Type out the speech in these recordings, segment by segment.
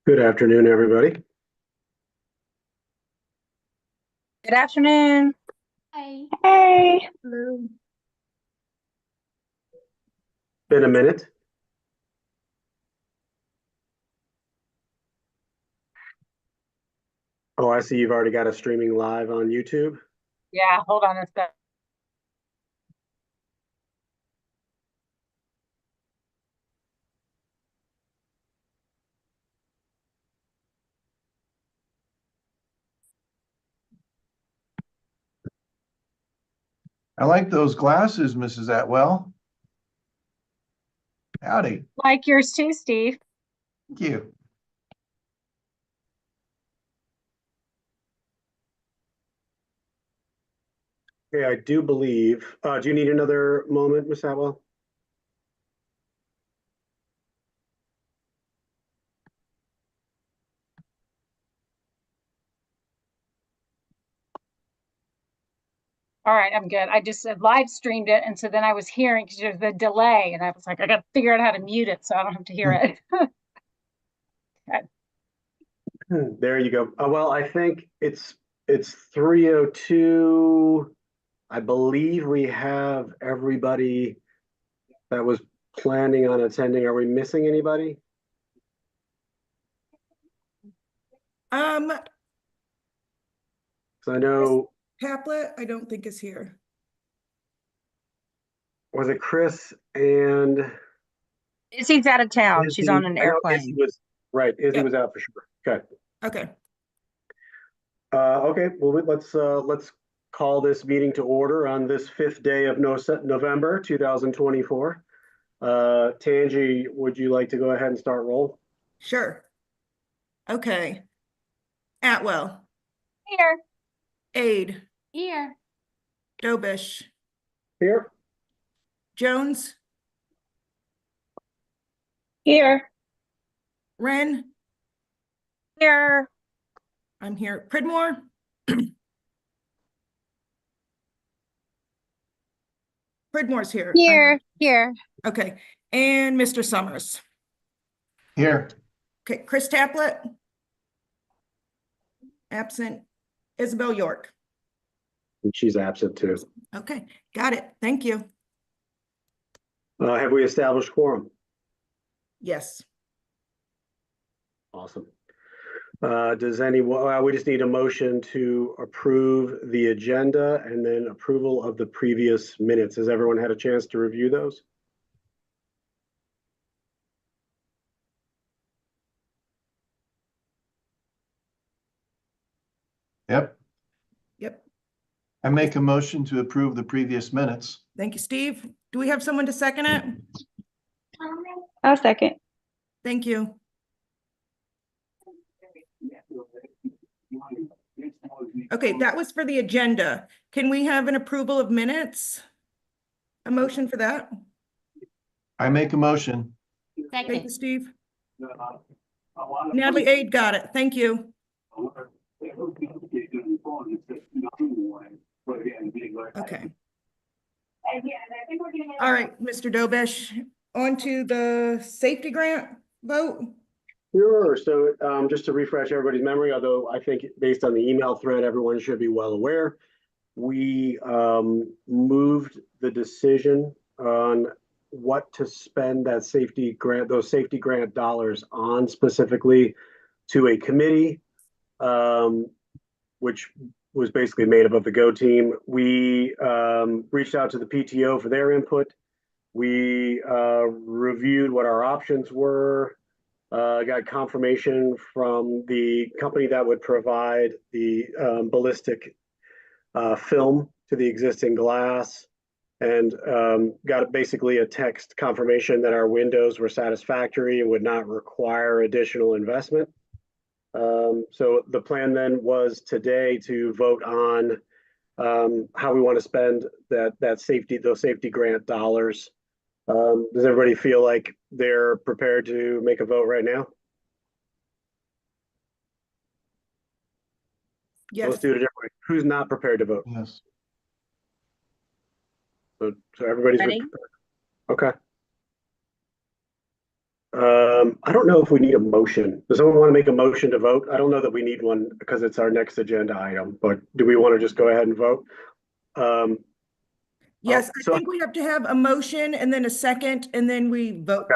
Good afternoon, everybody. Good afternoon. Hi. Hey. Hello. Been a minute. Oh, I see you've already got us streaming live on YouTube. Yeah, hold on a sec. I like those glasses, Mrs. Atwell. Howdy. Like yours too, Steve. Thank you. Okay, I do believe. Do you need another moment, Miss Atwell? All right, I'm good. I just live streamed it, and so then I was hearing because there's the delay, and I was like, I got to figure out how to mute it so I don't have to hear it. There you go. Well, I think it's 3:02. I believe we have everybody that was planning on attending. Are we missing anybody? Um, 'Cause I know, Paplet, I don't think is here. was it Chris and Izzy's out of town. She's on Izzy? an I know Izzy airplane. was right. Izzy Yep. was out for sure. Okay. Okay. Okay, well, let's call this meeting to order on this fifth day of November 2024. Tangi, would you like to go ahead and start roll? Sure. Okay. Atwell, Here. Aid, Here. Dobish, Here. Jones, Here. Wren, Here. I'm here. Pridmore, Pridmore's here. Here. Okay. And Mr. Summers. Here. Okay. Chris Taplet, absent. Isabel York. She's absent too. Okay. Got it. Thank you. Have we established quorum? Yes. Awesome. Does anyone, we just need a motion to approve the agenda and then approval of the previous minutes. Has everyone had a chance to review those? Yep. Yep. I make a motion to approve the previous minutes. Thank you, Steve. Do we have someone to second it? I'll second. Thank you. Okay, that was for the agenda. Can we have an approval of minutes? A motion for that? I make a motion. Thank you, Second. Steve. Natalie Aid got it. Thank you. Okay. All right, Mr. Dobish, on to the safety grant vote. Sure. So just to refresh everybody's memory, although I think based on the email thread, everyone should be well aware, we moved the decision on what to spend that safety grant, those safety grant dollars on specifically to a committee, which was basically made up of the GO team. We reached out to the PTO for their input. We reviewed what our options were. Got confirmation from the company that would provide the ballistic film to the existing glass, and got basically a text confirmation that our windows were satisfactory and would not require additional investment. So the plan then was today to vote on how we want to spend those safety grant dollars. Does everybody feel like they're prepared to make a vote right now? Yes. Let's do it a different way. Who's not prepared to vote? Yes. So everybody's Ready? prepared. Okay. I don't know if we need a motion. Does someone want to make a motion to vote? I don't know that we need one because it's our next agenda item, but do we want to just go ahead and vote? Yes, so- I think we have to have a motion and then a second, and then we vote.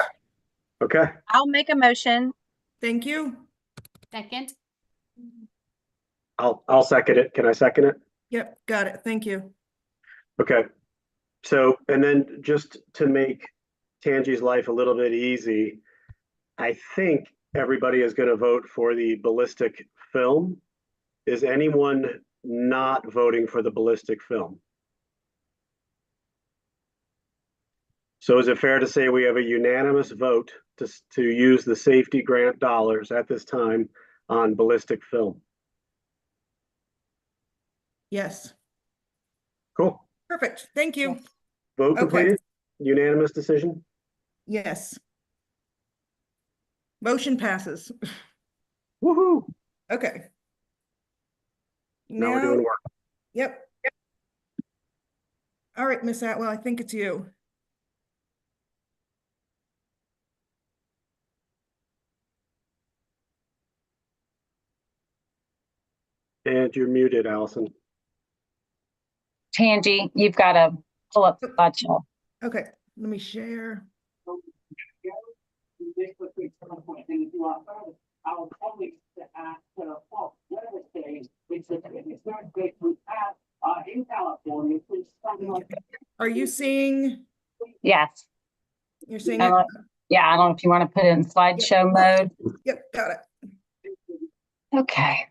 Okay, I'll make a motion. Thank you. Second. I'll second it. Can I second it? Yep, got it. Thank you. Okay. So, and then just to make Tangi's life a little bit easy, I think everybody is going to vote for the ballistic film. Is anyone not voting for the ballistic film? So is it fair to say we have a unanimous vote to use the safety grant dollars at this time on ballistic film? Yes, Cool. perfect. Thank you. Vote Okay. completed? Unanimous decision? Yes. Motion passes. Woohoo! Okay. Now we're doing work. Yep. All right, Miss Atwell, I think it's you. And you're muted, Allison. Tangi, you've got to pull up the slideshow. Okay, let me share. Are you seeing, Yes. you're seeing I it? don't- Yeah, I don't know if you want to put it in slideshow mode. Yep, got it. Okay.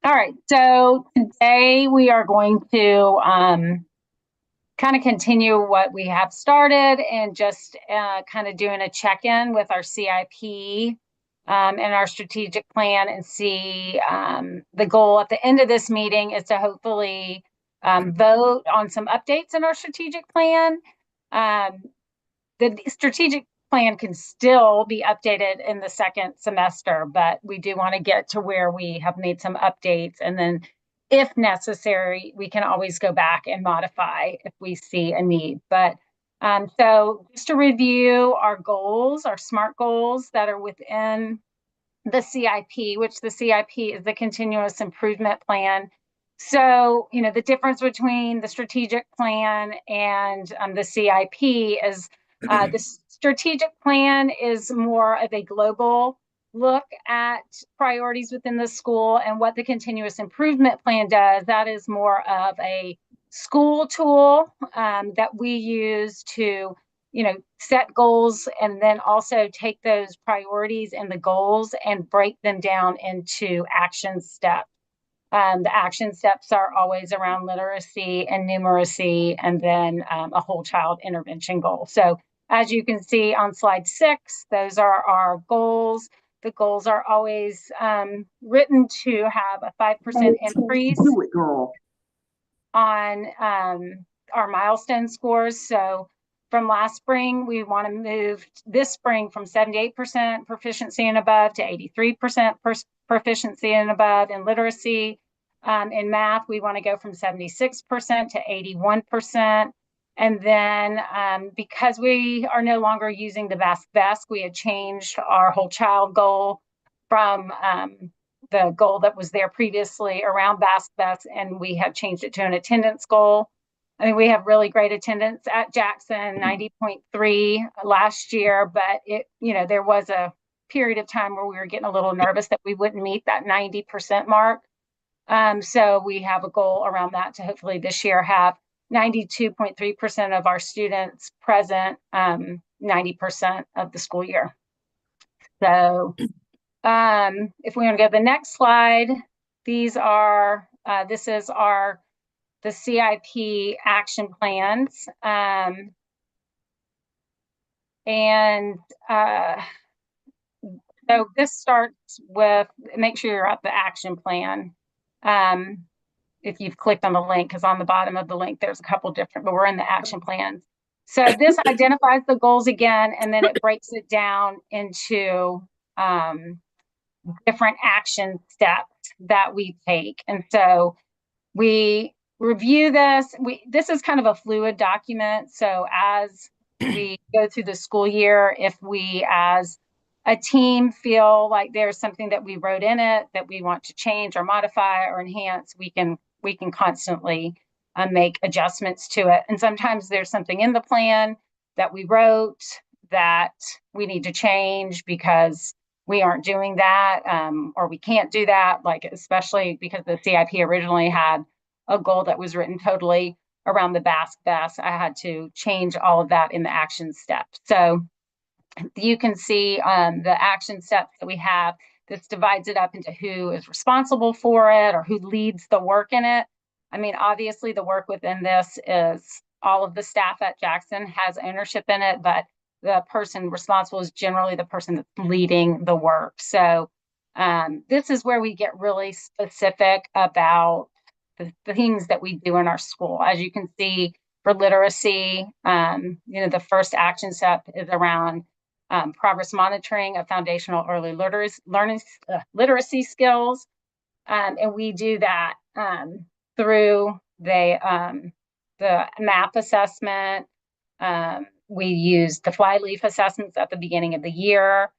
All right, so today we are going to kind of continue what we have started and just kind of doing a check-in with our CIP and our strategic plan, and see the goal at the end of this meeting is to hopefully vote on some updates in our strategic plan. The strategic plan can still be updated in the second semester, but we do want to get to where we have made some updates, and then if necessary, we can always go back and modify if we see a need. But so just to review our goals, our SMART goals that are within the CIP, which the CIP is the continuous improvement plan. So, you know, the difference between the strategic plan and the CIP is the strategic plan is more of a global look at priorities within the school, and what the continuous improvement plan does, that is more of a school tool that we use to, you know, set goals and then also take those priorities and the goals and break them down into action steps. The action steps are always around literacy and numeracy, and then a whole child intervention goal. So as you can see on slide 6, those are our goals. The goals are always written to have a 5% increase on our milestone scores. So from last spring, we want to move this spring from 78% proficiency and above to 83% proficiency and above in literacy. In math, we want to go from 76% to 81%. And then because we are no longer using the BASC, we had changed our whole child goal from the goal that was there previously around BASC, and we have changed it to an attendance goal. I mean, we have really great attendance at Jackson, 90.3 last year, but it, you know, there was a period of time where we were getting a little nervous that we wouldn't meet that 90% mark. So we have a goal around that to hopefully this year have 92.3% of our students present 90% of the school year. So if we want to go to the next slide, these are, this is the CIP action plans. So this starts with, make sure you're at the action plan. If you've clicked on the link, because on the bottom of the link, there's a couple different, but we're in the action plans. So this identifies the goals again, and then it breaks it down into different action steps that we take. And so we review this. This is kind of a fluid document. So as we go through the school year. If we as a team feel like there's something that we wrote in it that we want to change or modify or enhance, we can constantly make adjustments to it. And sometimes there's something in the plan that we wrote that we need to change because we aren't doing that, or we can't do that, like especially because the CIP originally had a goal that was written totally around the BASC. I had to change all of that in the action steps. So you can see the action steps that we have. This divides it up into who is responsible for it or who leads the work in it. I mean, obviously the work within this is all of the staff at Jackson has ownership in it, but the person responsible is generally the person that's leading the work. So this is where we get really specific about the things that we do in our school. As you can see, for literacy, the first action step is around progress monitoring of foundational early literacy skills. And we do that through the MAP assessment. We use the Flyleaf assessments at the beginning of the year.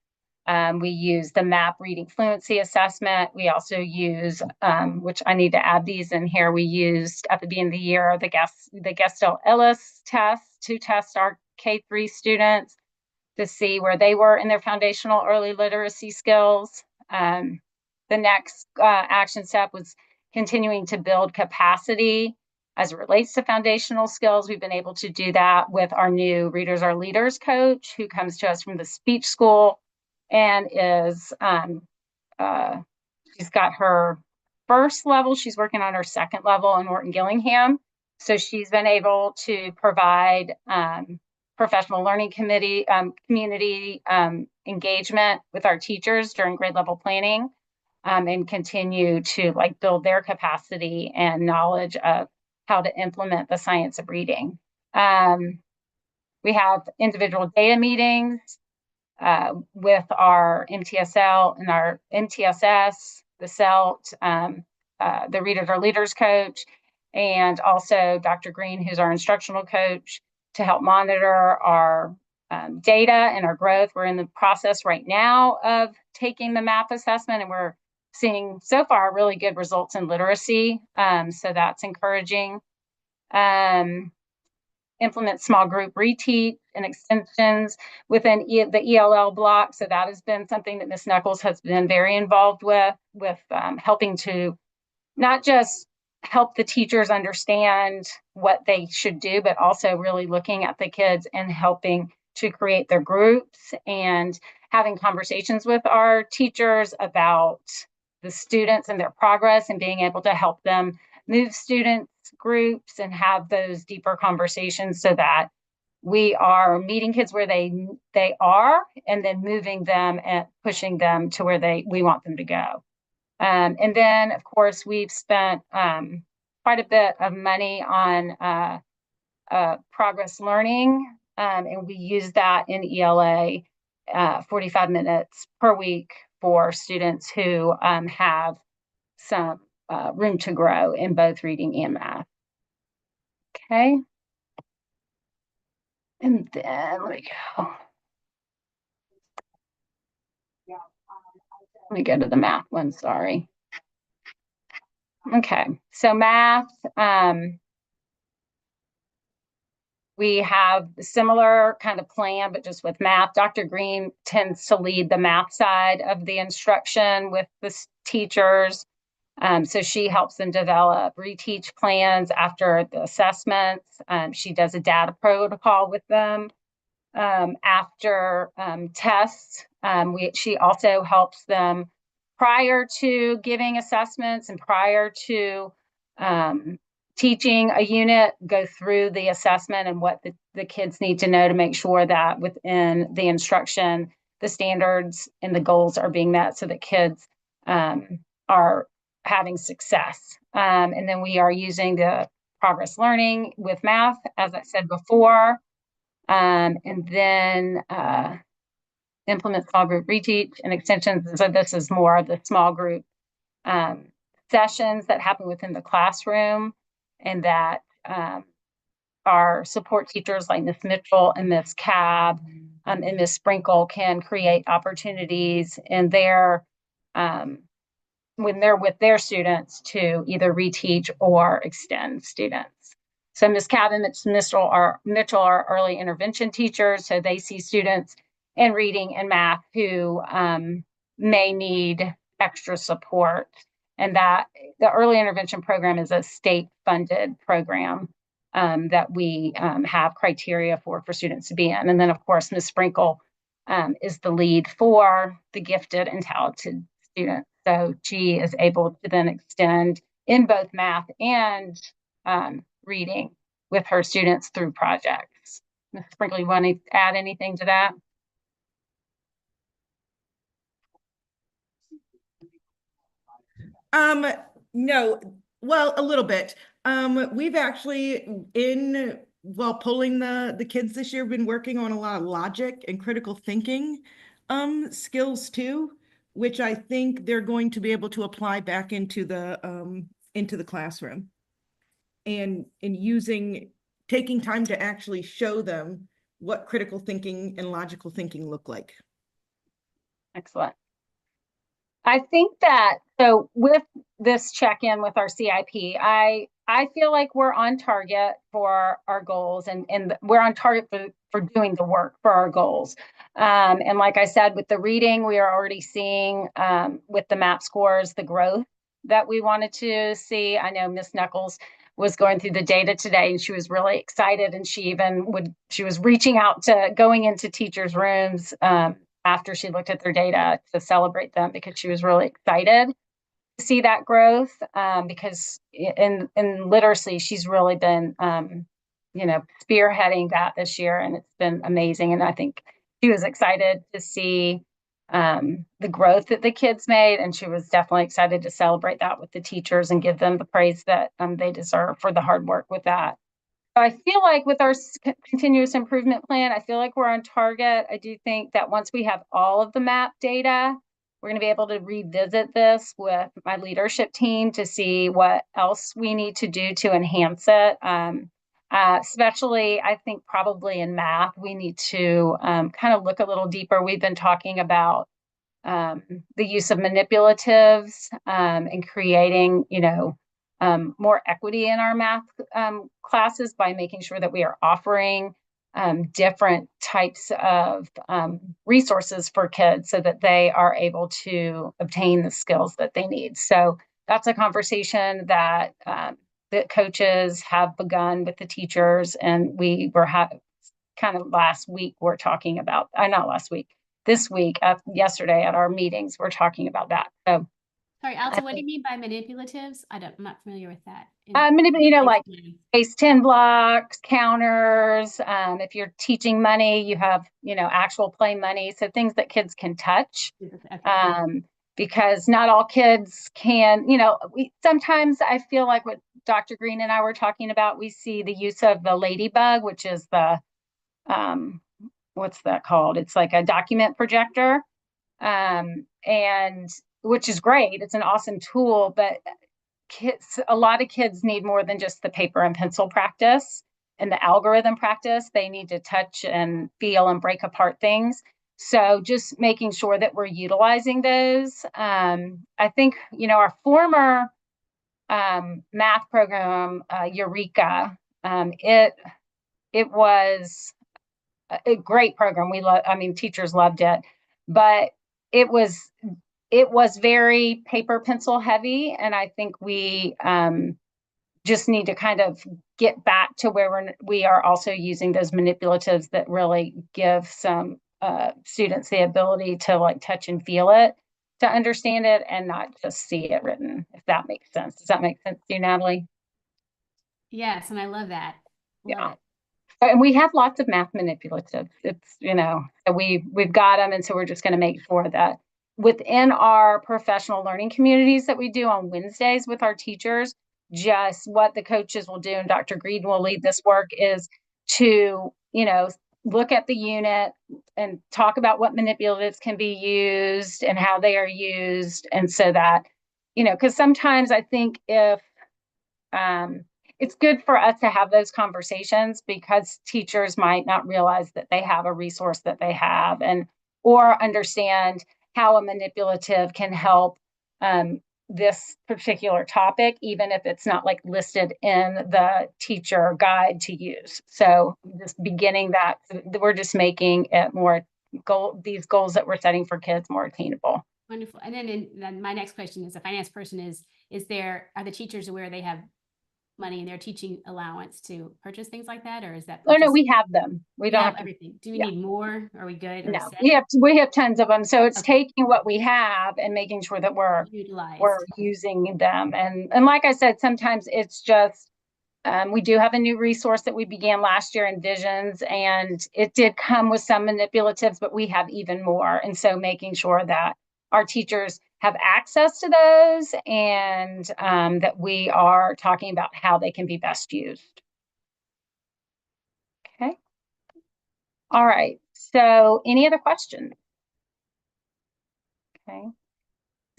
We use the MAP reading fluency assessment. We also use, which I need to add these in here, we used at the beginning of the year, the Gestel-Ellis test to test our K-3 students to see where they were in their foundational early literacy skills. The next action step was continuing to build capacity as it relates to foundational skills. We've been able to do that with our new Readers Are Leaders coach, who comes to us from the speech school and is, she's got her first level. She's working on her second level in Morton Gillingham. So she's been able to provide professional learning community engagement with our teachers during grade level planning, and continue to build their capacity and knowledge of how to implement the science of reading. We have individual data meetings with our MTSL and our MTSS, the CELT, the Readers Are Leaders coach, and also Dr. Green, who's our instructional coach, to help monitor our data and our growth. We're in the process right now of taking the MAP assessment, and we're seeing so far really good results in literacy. So that's encouraging. Implement small group reteach and extensions within the ELL block. So that has been something that Ms. Knuckles has been very involved with helping to not just help the teachers understand what they should do, but also really looking at the kids and helping to create their groups and having conversations with our teachers about the students and their progress and being able to help them move students groups and have those deeper conversations so that we are meeting kids where they are and then moving them and pushing them to where we want them to go. And then, of course, we've spent quite a bit of money on progress learning, and we use that in ELA 45 minutes per week for students who have some room to grow in both reading and math. Okay. And then let me go. Let me go to the math one, sorry. Okay, so math, we have a similar kind of plan, but just with math. Dr. Green tends to lead the math side of the instruction with the teachers. So she helps them develop reteach plans after the assessments. She does a data protocol with them after tests. She also helps them prior to giving assessments and prior to teaching a unit, go through the assessment and what the kids need to know to make sure that within the instruction, the standards and the goals are being met so that kids are having success. And then we are using the progress learning with math, as I said before, and then implement small group reteach and extensions. So this is more of the small group sessions that happen within the classroom and that our support teachers like Miss Mitchell and Miss Cab and Miss Sprinkle can create opportunities in their when they're with their students to either reteach or extend students. So Ms. Cab and Ms. Mitchell are early intervention teachers, so they see students in reading and math who may need extra support. And that the early intervention program is a state-funded program that we have criteria for students to be in. And then, of course, Ms. Sprinkle is the lead for the gifted and talented students. So she is able to then extend in both math and reading with her students through projects. Ms. Sprinkle, you want to add anything to that? No, well, a little bit. We've actually while pulling the kids this year, been working on a lot of logic and critical thinking skills too, which I think they're going to be able to apply back into the classroom. And taking time to actually show them what critical thinking and logical thinking look like. Excellent. I think that, so with this check-in with our CIP, I feel like we're on target for our goals and we're on target for doing the work for our goals. And like I said, with the reading, we are already seeing with the MAP scores, the growth that we wanted to see. I know Ms. Knuckles was going through the data today and she was really excited, and she was reaching out to going into teachers' rooms after she looked at their data to celebrate them, because she was really excited to see that growth, because in literacy, she's really been, spearheading that this year, and it's been amazing. And I think she was excited to see the growth that the kids made, and she was definitely excited to celebrate that with the teachers and give them the praise that they deserve for the hard work with that. I feel like with our continuous improvement plan, I feel like we're on target. I do think that once we have all of the MAP data, we're going to be able to revisit this with my leadership team to see what else we need to do to enhance it. Especially, I think probably in math, we need to kind of look a little deeper. We've been talking about the use of manipulatives and creating, more equity in our math classes by making sure that we are offering different types of resources for kids so that they are able to obtain the skills that they need. So that's a conversation that the coaches have begun with the teachers, and we were kind of last week, we're talking about, not last week, this week, yesterday at our meetings, we're talking about that. So Sorry, Alta, what do you mean by manipulatives? I'm not familiar with that. Like base 10 blocks, counters. If you're teaching money, you have, actual play money. So things that kids can touch. Okay. Because not all kids can, sometimes I feel like what Dr. Green and I were talking about, we see the use of the Ladybug, which is the, what's that called? It's like a document projector. And which is great. It's an awesome tool, but a lot of kids need more than just the paper and pencil practice and the algorithm practice. They need to touch and feel and break apart things. So just making sure that we're utilizing those. I think, our former math program, Eureka, it was a great program. Teachers loved it, but it was very paper pencil heavy. And I think we just need to kind of get back to where we are also using those manipulatives that really give some students the ability to like touch and feel it, to understand it, and not just see it written, if that makes sense. Does that make sense to you, Natalie? Yes, and I love that. Love it. And we have lots of math manipulatives. It's, so we've got them. And so we're just going to make sure that within our professional learning communities that we do on Wednesdays with our teachers, just what the coaches will do, and Dr. Green will lead this work, is to, look at the unit and talk about what manipulatives can be used and how they are used. And so that, because sometimes I think if it's good for us to have those conversations because teachers might not realize that they have a resource that they have or understand how a manipulative can help this particular topic, even if it's not like listed in the teacher guide to use. So just beginning that, we're just making it more these goals that we're setting for kids more attainable. Wonderful. And then my next question is, a finance person are the teachers aware they have money in their teaching allowance to purchase things like that? Or is that? Oh, no, we have them. We We don't have have to. everything. Do we yeah. need more? Are we good? Are No, we set? we have tons of them. So it's Okay. taking what we have and making sure that we're Utilized. using them. And like I said, sometimes it's just we do have a new resource that we began last year in Visions, and it did come with some manipulatives, but we have even more. And so making sure that our teachers have access to those and that we are talking about how they can be best used. Okay. All right. So any other questions? Okay.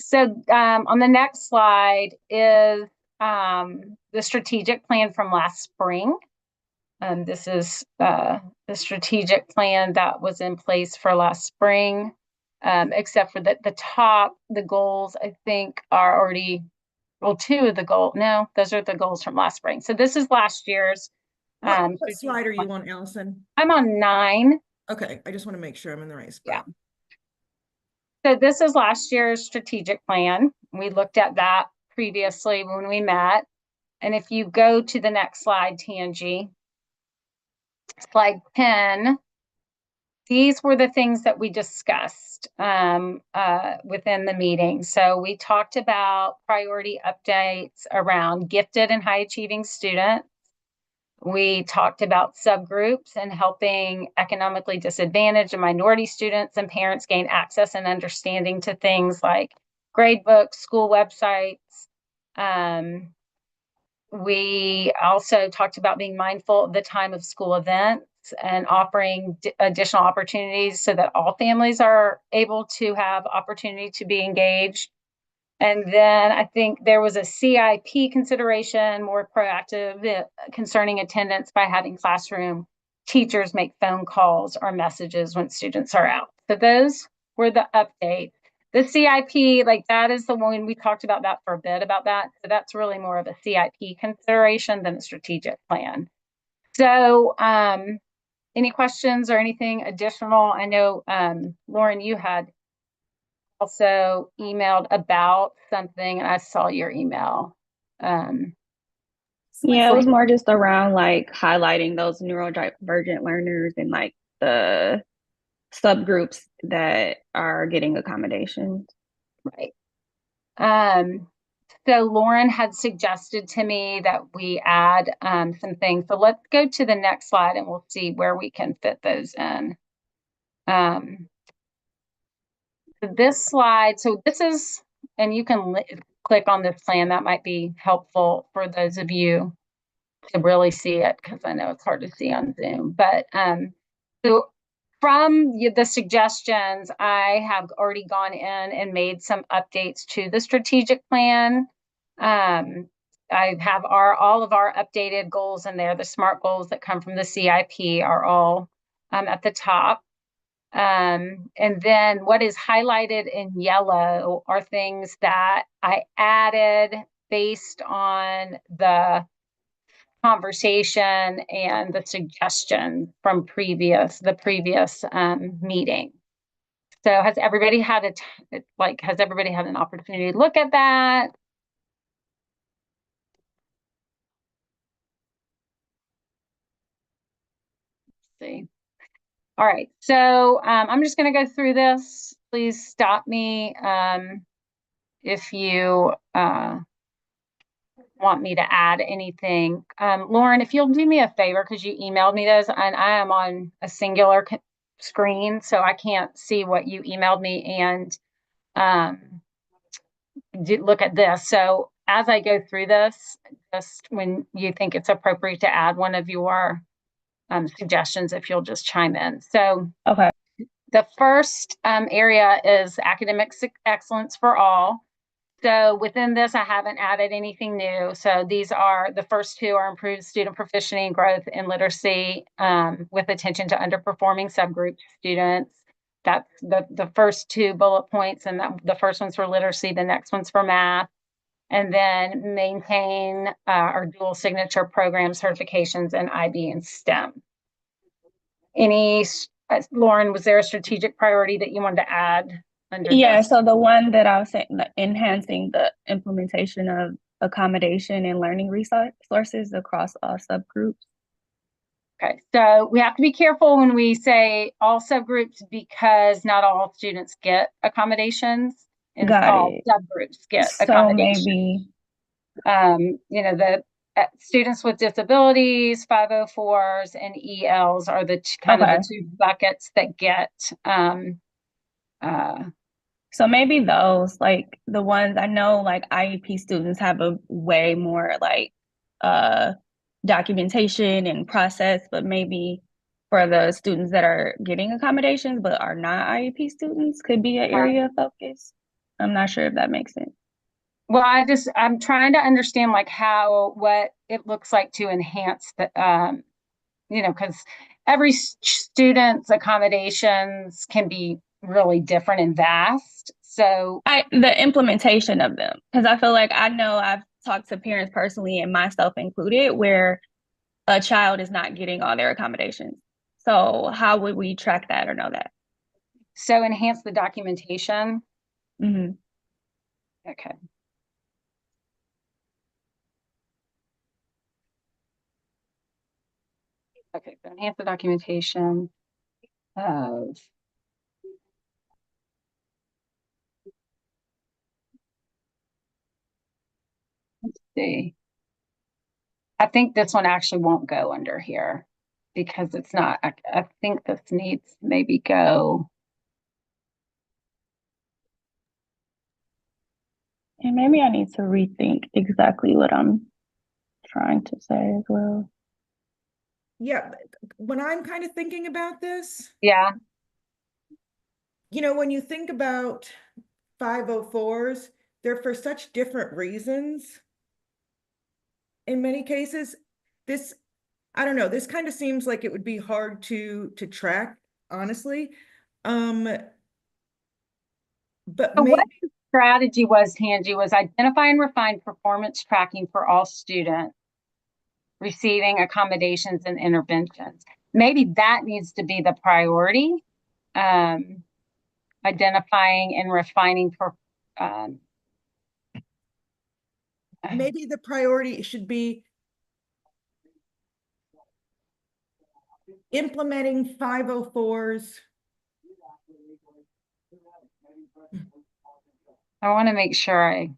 So on the next slide is the strategic plan from last spring. This is the strategic plan that was in place for last spring, except for the top, the goals, I think, are already, well, two of the goals. No, those are the goals from last spring. So this is last year's. What slide are you on, Allison? I'm on 9. Okay, I just want to make sure I'm in the right spot. So this is last year's strategic plan. We looked at that previously when we met. And if you go to the next slide, Tangi, slide 10, these were the things that we discussed within the meeting. So we talked about priority updates around gifted and high achieving students. We talked about subgroups and helping economically disadvantaged and minority students and parents gain access and understanding to things like gradebooks, school websites. We also talked about being mindful of the time of school events and offering additional opportunities so that all families are able to have opportunity to be engaged. And then I think there was a CIP consideration, more proactive concerning attendance by having classroom teachers make phone calls or messages when students are out. So those were the updates. The CIP, like that is the one we talked about that for a bit about that. So that's really more of a CIP consideration than a strategic plan. So any questions or anything additional? I know, Lauren, you had also emailed about something, and I saw your email. Yeah, it was more just around like highlighting those neurodivergent learners and like the subgroups that are getting accommodations. Right. So Lauren had suggested to me that we add some things. So let's go to the next slide and we'll see where we can fit those in. This slide, so this is, and you can click on this plan, that might be helpful for those of you to really see it, because I know it's hard to see on Zoom. But so from the suggestions, I have already gone in and made some updates to the strategic plan. I have all of our updated goals in there. The SMART goals that come from the CIP are all at the top. And then what is highlighted in yellow are things that I added based on the conversation and the suggestion from the previous meeting. So has everybody had an opportunity to look at that? Let's see. All right, so I'm just going to go through this. Please stop me if you want me to add anything. Lauren, if you'll do me a favor, because you emailed me those, and I am on a singular screen, so I can't see what you emailed me and look at this. So as I go through this, just when you think it's appropriate to add one of your suggestions, if you'll just chime in. So Okay. the first area is academic excellence for all. So within this, I haven't added anything new. So these are, the first two are improved student proficiency and growth in literacy with attention to underperforming subgroup students. That's the first two bullet points, and the first one's for literacy, the next one's for math. And then maintain our dual signature program certifications in IB and STEM. Lauren, was there a strategic priority that you wanted to add under Yeah, this? so the one that I was saying, enhancing the implementation of accommodation and learning resources across all subgroups. Okay, so we have to be careful when we say all subgroups because not all students get accommodations and Got all it. subgroups get So accommodations. maybe, The students with disabilities, 504s and ELs are the kind of Okay. the two buckets that get so maybe those, like the ones I know, like IEP students have a way more like documentation and process, but maybe for the students that are getting accommodations but are not IEP students could be an area of focus. I'm not sure if that makes sense. well, I'm trying to understand like what it looks like to enhance the, because every student's accommodations can be really different and vast. So, The implementation of them, because I feel like I know I've talked to parents personally and myself included where a child is not getting all their accommodations. So how would we track that or know that? so enhance the documentation. Mm-hmm. Okay. Okay, so enhance the documentation of let's see. I think this one actually won't go under here because it's not, I think this needs maybe go. And maybe I need to rethink exactly what I'm trying to say as well. Yeah, when I'm kind of thinking about this, Yeah, when you think about 504s, they're for such different reasons. In many cases, I don't know, this kind of seems like it would be hard to track, honestly. But so maybe what the strategy was, Tangi, was identify and refine performance tracking for all students receiving accommodations and interventions. Maybe that needs to be the priority. Identifying and refining for maybe the priority should be implementing 504s. I want to make sure I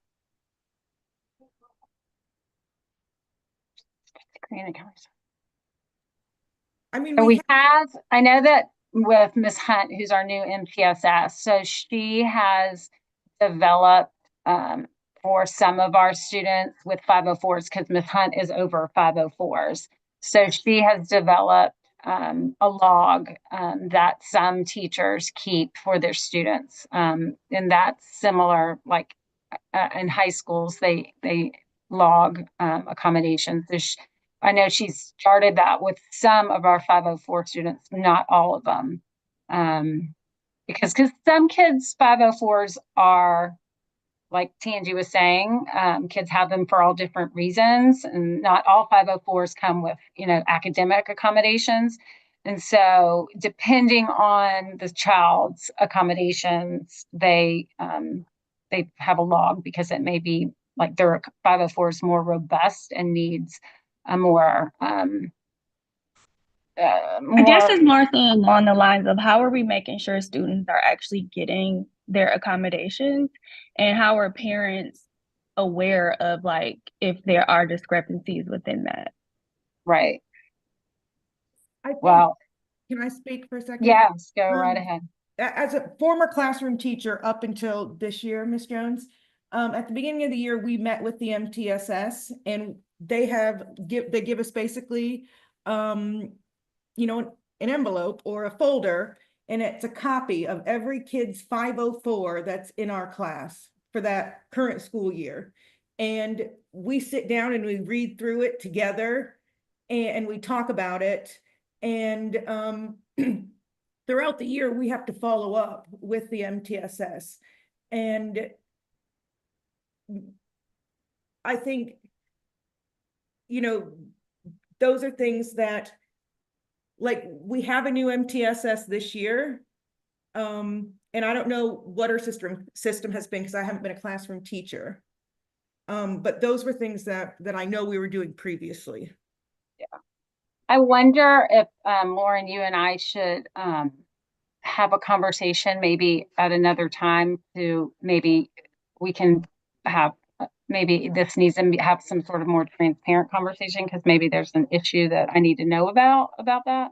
I mean, so we have, I know that with Ms. Hunt, who's our new MTSS, so she has developed for some of our students with 504s because Ms. Hunt is over 504s. So she has developed a log that some teachers keep for their students. And that's similar, like in high schools, they log accommodations. I know she started that with some of our 504 students, not all of them. Because some kids' 504s are, like Tangi was saying, kids have them for all different reasons, and not all 504s come with, academic accommodations. And so depending on the child's accommodations, they have a log because it may be like their 504 is more robust and needs a more I guess it's more so along the lines of how are we making sure students are actually getting their accommodations, and how are parents aware of like if there are discrepancies within that? right. I think, Well, can I speak for a second? yes, go right ahead. As a former classroom teacher up until this year, Ms. Jones, at the beginning of the year, we met with the MTSS and they give us basically, an envelope or a folder, and it's a copy of every kid's 504 that's in our class for that current school year. And we sit down and we read through it together and we talk about it. And throughout the year, we have to follow up with the MTSS. And I think, those are things that, like, we have a new MTSS this year. And I don't know what our system has been because I haven't been a classroom teacher. But those were things that I know we were doing previously. I wonder if, Lauren, you and I should have a conversation maybe at another time to maybe we can have, maybe this needs to have some sort of more transparent conversation because maybe there's an issue that I need to know about that.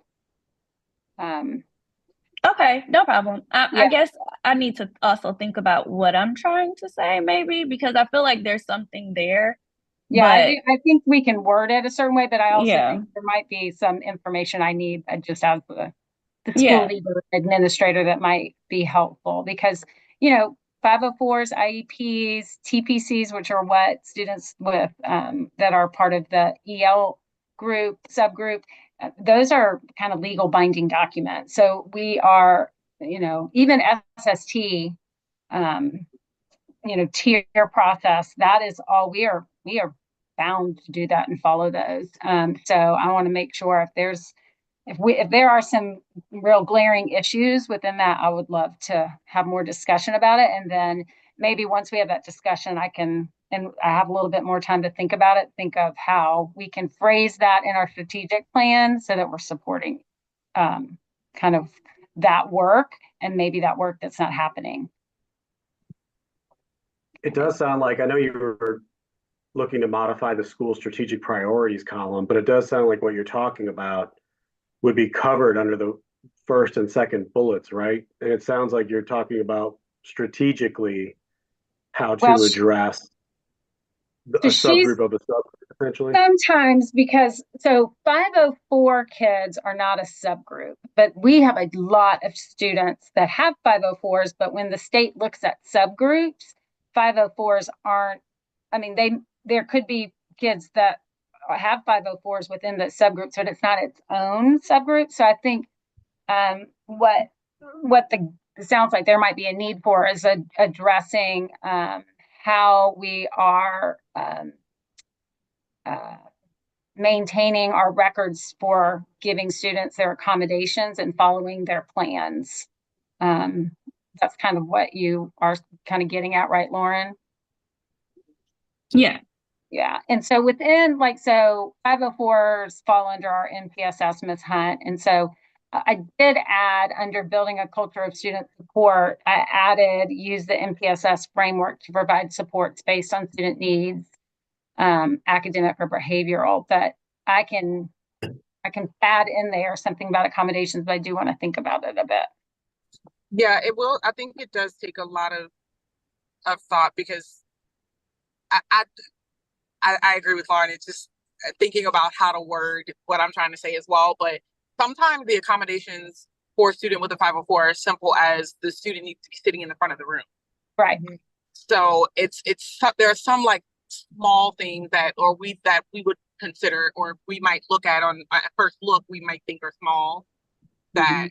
Okay, no problem. Yeah. I guess I need to also think about what I'm trying to say, maybe, because I feel like there's something there. Yeah, But I think we can word it a certain way, but I also Yeah. think there might be some information I need just as the school Yeah. leader administrator that might be helpful because, 504s, IEPs, TPCs, which are what students with that are part of the EL group, subgroup, those are kind of legal binding documents. So we are, even SST, tier process, that is all we are bound to do that and follow those. So I want to make sure if there are some real glaring issues within that, I would love to have more discussion about it. And then maybe once we have that discussion, and I have a little bit more time to think about it, think of how we can phrase that in our strategic plan so that we're supporting kind of that work and maybe that work that's not happening. It does sound like, I know you were looking to modify the school strategic priorities column, but it does sound like what you're talking about would be covered under the first and second bullets, right? And it sounds like you're talking about strategically how to address a subgroup of a subgroup, essentially. Sometimes because 504 kids are not a subgroup, but we have a lot of students that have 504s, but when the state looks at subgroups, 504s aren't, there could be kids that have 504s within the subgroup, so it's not its own subgroup. So I think what it sounds like there might be a need for is addressing how we are maintaining our records for giving students their accommodations and following their plans. That's kind of what you are kind of getting at, right, Lauren? Yeah. Yeah. And so within 504s fall under our MTSS, Ms. Hunt. And so I did add under building a culture of student support, I added use the MTSS framework to provide supports based on student needs, academic or behavioral, but I can add in there something about accommodations, but I do want to think about it a bit. Yeah, it will. I think it does take a lot of thought because I agree with Lauren. It's just thinking about how to word what I'm trying to say as well. But sometimes the accommodations for a student with a 504 are as simple as the student needs to be sitting in the front of the room. Right. So there are some small things that we would consider, or we might look at at first look, we might think are small that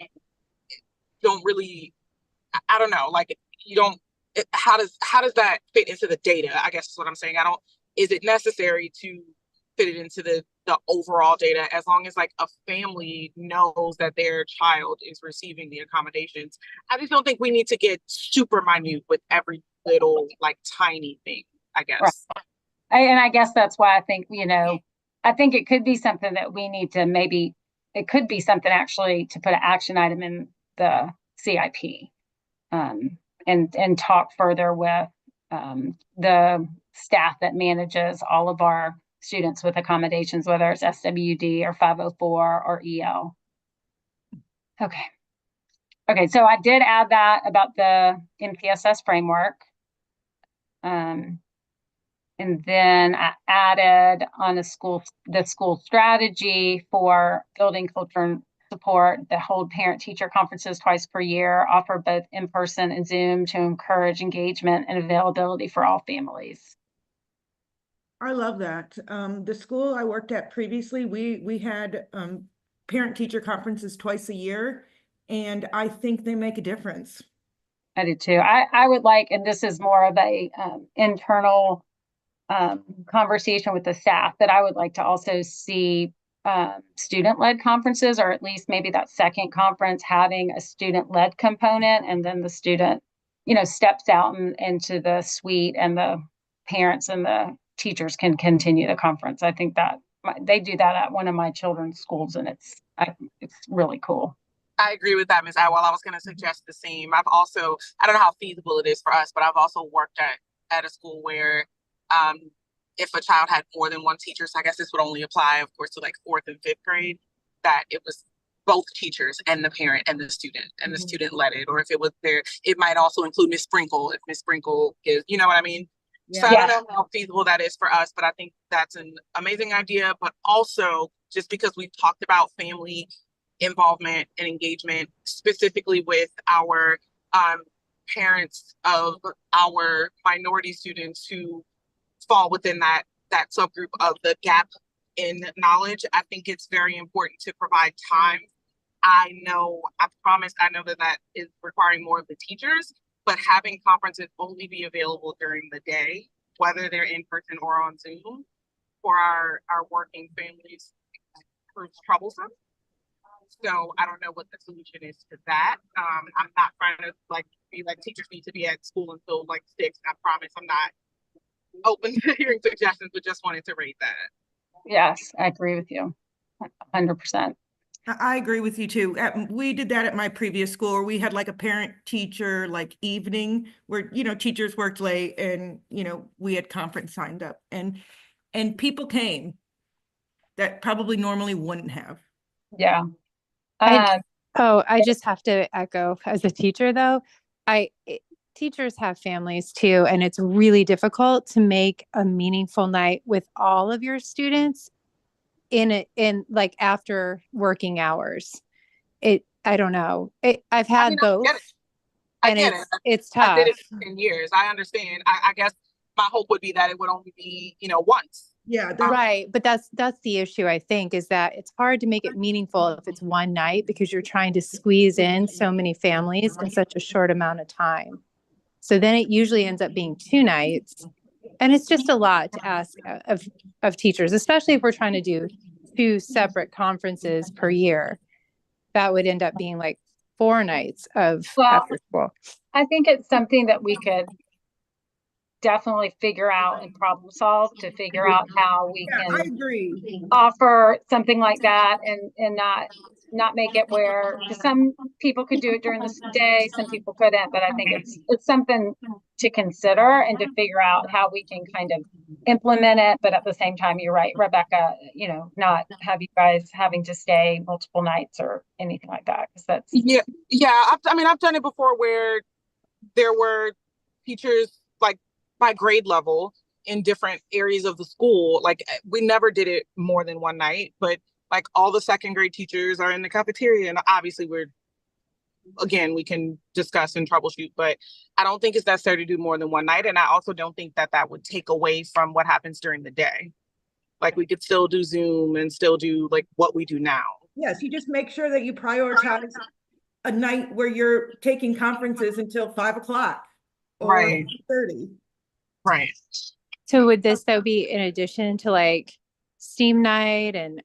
don't really, I don't know, how does that fit into the data? I guess is what I'm saying. Is it necessary to fit it into the overall data as long as a family knows that their child is receiving the accommodations? I just don't think we need to get super minute with every little tiny thing, I guess. Right. And I guess that's why I think, I think it could be something that we need to it could be something actually to put an action item in the CIP and talk further with the staff that manages all of our students with accommodations, whether it's SWD or 504 or EL. Okay, so I did add that about the MTSS framework. And then I added on the school strategy for building culture and support that hold parent-teacher conferences twice per year, offer both in-person and Zoom to encourage engagement and availability for all families. I love that. The school I worked at previously, we had parent-teacher conferences twice a year, and I think they make a difference. I do too. I would like, and this is more of a internal conversation with the staff, that I would like to also see student-led conferences, or at least maybe that second conference having a student-led component, and then the student, steps out into the suite, and the parents and the teachers can continue the conference. I think that they do that at one of my children's schools, and it's really cool. I agree with that, Ms. Atwell. I was going to suggest the same. I don't know how feasible it is for us, but I've also worked at a school where if a child had more than one teacher, so I guess this would only apply, of course, to like 4th and 5th grade, that it was both teachers and the parent and the student, and the student led it. Or if it was there, it might also include Miss Sprinkle, if Miss Sprinkle is, you know what I mean? So I don't know how feasible that is for us, but I think that's an amazing idea. But also, just because we've talked about family involvement and engagement, specifically with our parents of our minority students who fall within that subgroup of the gap in knowledge, I think it's very important to provide time. I know that is requiring more of the teachers, but having conferences only be available during the day, whether they're in person or on Zoom, for our working families proves troublesome. So I don't know what the solution is to that. I'm not trying to be like teachers need to be at school until 6. I promise I'm not open to hearing suggestions, but just wanted to raise that. Yes, I agree with you 100%. I agree with you too. We did that at my previous school, where we had a parent-teacher evening where, teachers worked late, and, we had conference signed up, and people came that probably normally wouldn't have. Yeah. I just have to echo, as a teacher though, teachers have families too, and it's really difficult to make a meaningful night with all of your students in after working hours. I don't know. I've had both. I get it. It's tough. I did it for 10 years. I understand. I guess my hope would be that it would only be, once. Yeah. Right. But that's the issue, I think, is that it's hard to make it meaningful if it's one night, because you're trying to squeeze in so many families in such a short amount of time. So then it usually ends up being 2 nights. And it's just a lot to ask of teachers, especially if we're trying to do 2 separate conferences per year. That would end up being 4 nights of after school. I think it's something that we could definitely figure out and problem solve, to figure out how we can I agree. offer something like that, and not make it where some people could do it during the day, some people couldn't, but I think it's something to consider and to figure out how we can kind of implement it. But at the same time, you're right, Rebecca, not have you guys having to stay multiple nights or anything like that. Because that's I've done it before, where there were teachers by grade level in different areas of the school. We never did it more than one night, but all the 2nd grade teachers are in the cafeteria, and obviously we can discuss and troubleshoot, but I don't think it's necessary to do more than one night. And I also don't think that would take away from what happens during the day. We could still do Zoom and still do what we do now. Yes, you just make sure that you prioritize a night where you're taking conferences until 5 o'clock or 30. Right. So would this though be in addition to STEAM night? And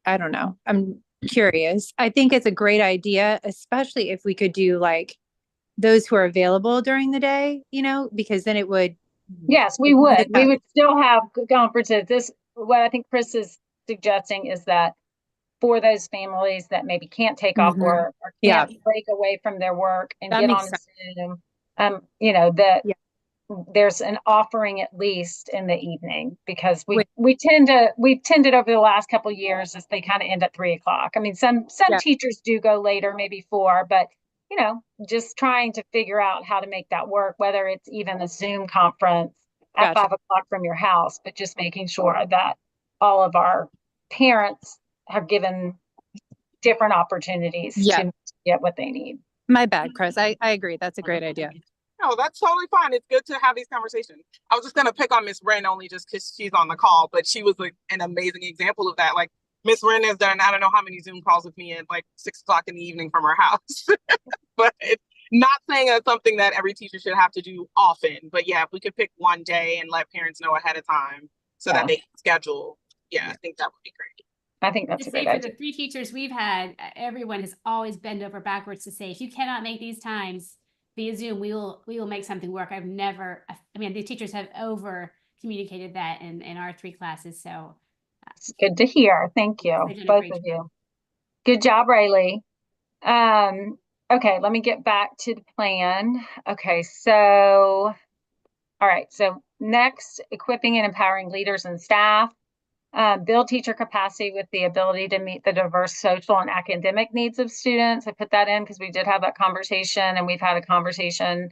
I don't know. I'm curious. I think it's a great idea, especially if we could do those who are available during the day, because then it would. Yes, we would. We would still have conferences. What I think Chris is suggesting is that for those families that maybe can't take off work or can't break away from their work and get on Zoom, there's an offering at least in the evening, because we've tended over the last couple of years as they kind of end at 3 o'clock. I mean, some teachers do go later, maybe 4, but just trying to figure out how to make that work, whether it's even a Zoom conference at 5 o'clock from your house, but just making sure that all of our parents have given different opportunities Yeah. to get what they need. My bad, Chris. I agree. That's a great idea. No, that's totally fine. It's good to have these conversations. I was just gonna pick on Miss Wren only just because she's on the call, but she was like an amazing example of that. Like Miss Wren has done I don't know how many Zoom calls with me at like 6 o'clock in the evening from her house. But it's not saying that's something that every teacher should have to do often. But yeah, if we could pick one day and let parents know ahead of time so that they can schedule, yeah, I think that would be great. I think that's To a say great for idea. the 3 teachers we've had, everyone has always bent over backwards to say, if you cannot make these times via Zoom, we will make something work. I've never, I mean, the teachers have over communicated that in our 3 classes. So It's good to hear. Thank you, they've done a both great of job. you. Good job, Riley. Okay, let me get back to the plan. Okay, so, all right, so next, equipping and empowering leaders and staff. Build teacher capacity with the ability to meet the diverse social and academic needs of students. I put that in because we did have that conversation, and we've had a conversation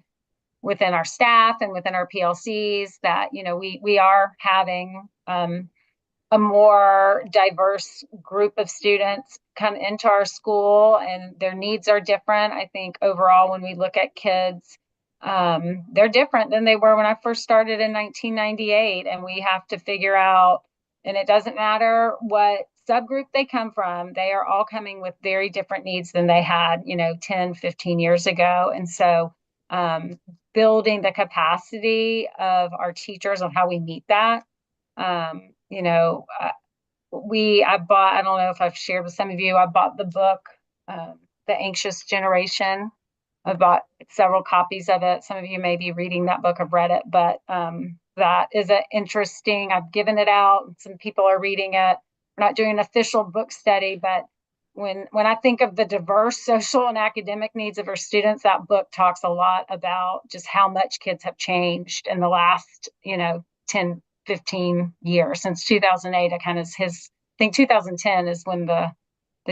within our staff and within our PLCs that, you know, we are having a more diverse group of students come into our school, and their needs are different. I think overall, when we look at kids, they're different than they were when I first started in 1998, and we have to figure out, and it doesn't matter what subgroup they come from, they are all coming with very different needs than they had, you know, 10, 15 years ago. And so building the capacity of our teachers on how we meet that. You know, I bought, I don't know if I've shared with some of you, I bought the book, The Anxious Generation. I bought several copies of it. Some of you may be reading that book, I've read it, but that is an interesting, I've given it out. Some people are reading it. We're not doing an official book study, but when I think of the diverse social and academic needs of our students, that book talks a lot about just how much kids have changed in the last, you know, 10, 15 years since 2008. I kind of I think 2010 is when the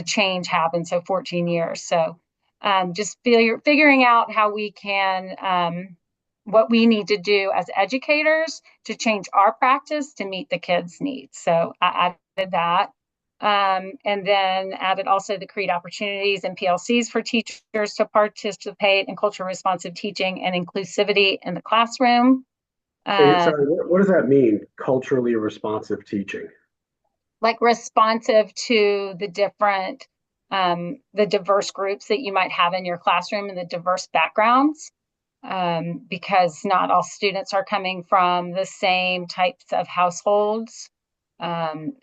change happened. So 14 years. So just figuring out how we can, what we need to do as educators to change our practice to meet the kids' needs. So I added that. And then added also to create opportunities and PLCs for teachers to participate in culture responsive teaching and inclusivity in the classroom. Sorry, what does that mean? Culturally responsive teaching? Like responsive to the different, the diverse groups that you might have in your classroom and the diverse backgrounds, because not all students are coming from the same types of households.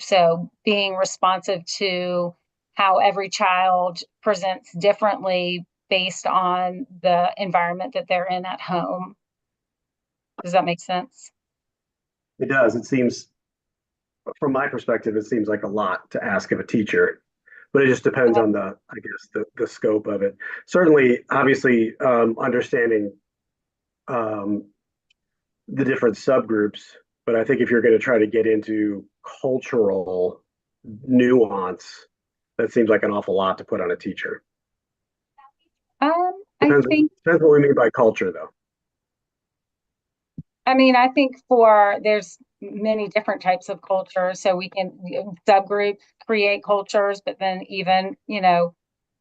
So being responsive to how every child presents differently based on the environment that they're in at home. Does that make sense? It does. It seems, from my perspective, it seems like a lot to ask of a teacher, but it just depends on I guess, the scope of it. Certainly, obviously, understanding the different subgroups, but I think if you're going to try to get into cultural nuance, that seems like an awful lot to put on a teacher. I Depends what we mean by culture, though. I mean, I think there's many different types of cultures, so we can subgroups create cultures, but then even, you know,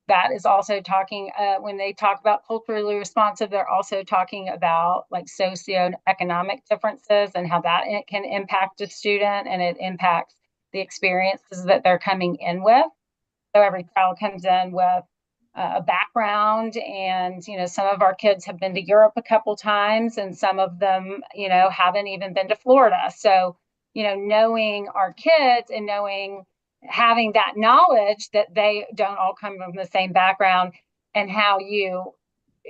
that is also talking, when they talk about culturally responsive, they're also talking about like socioeconomic differences and how that it can impact a student, and it impacts the experiences that they're coming in with. So every child comes in with a background, and, you know, some of our kids have been to Europe a couple times, and some of them, you know, haven't even been to Florida. So, you know, knowing our kids and having that knowledge that they don't all come from the same background, and how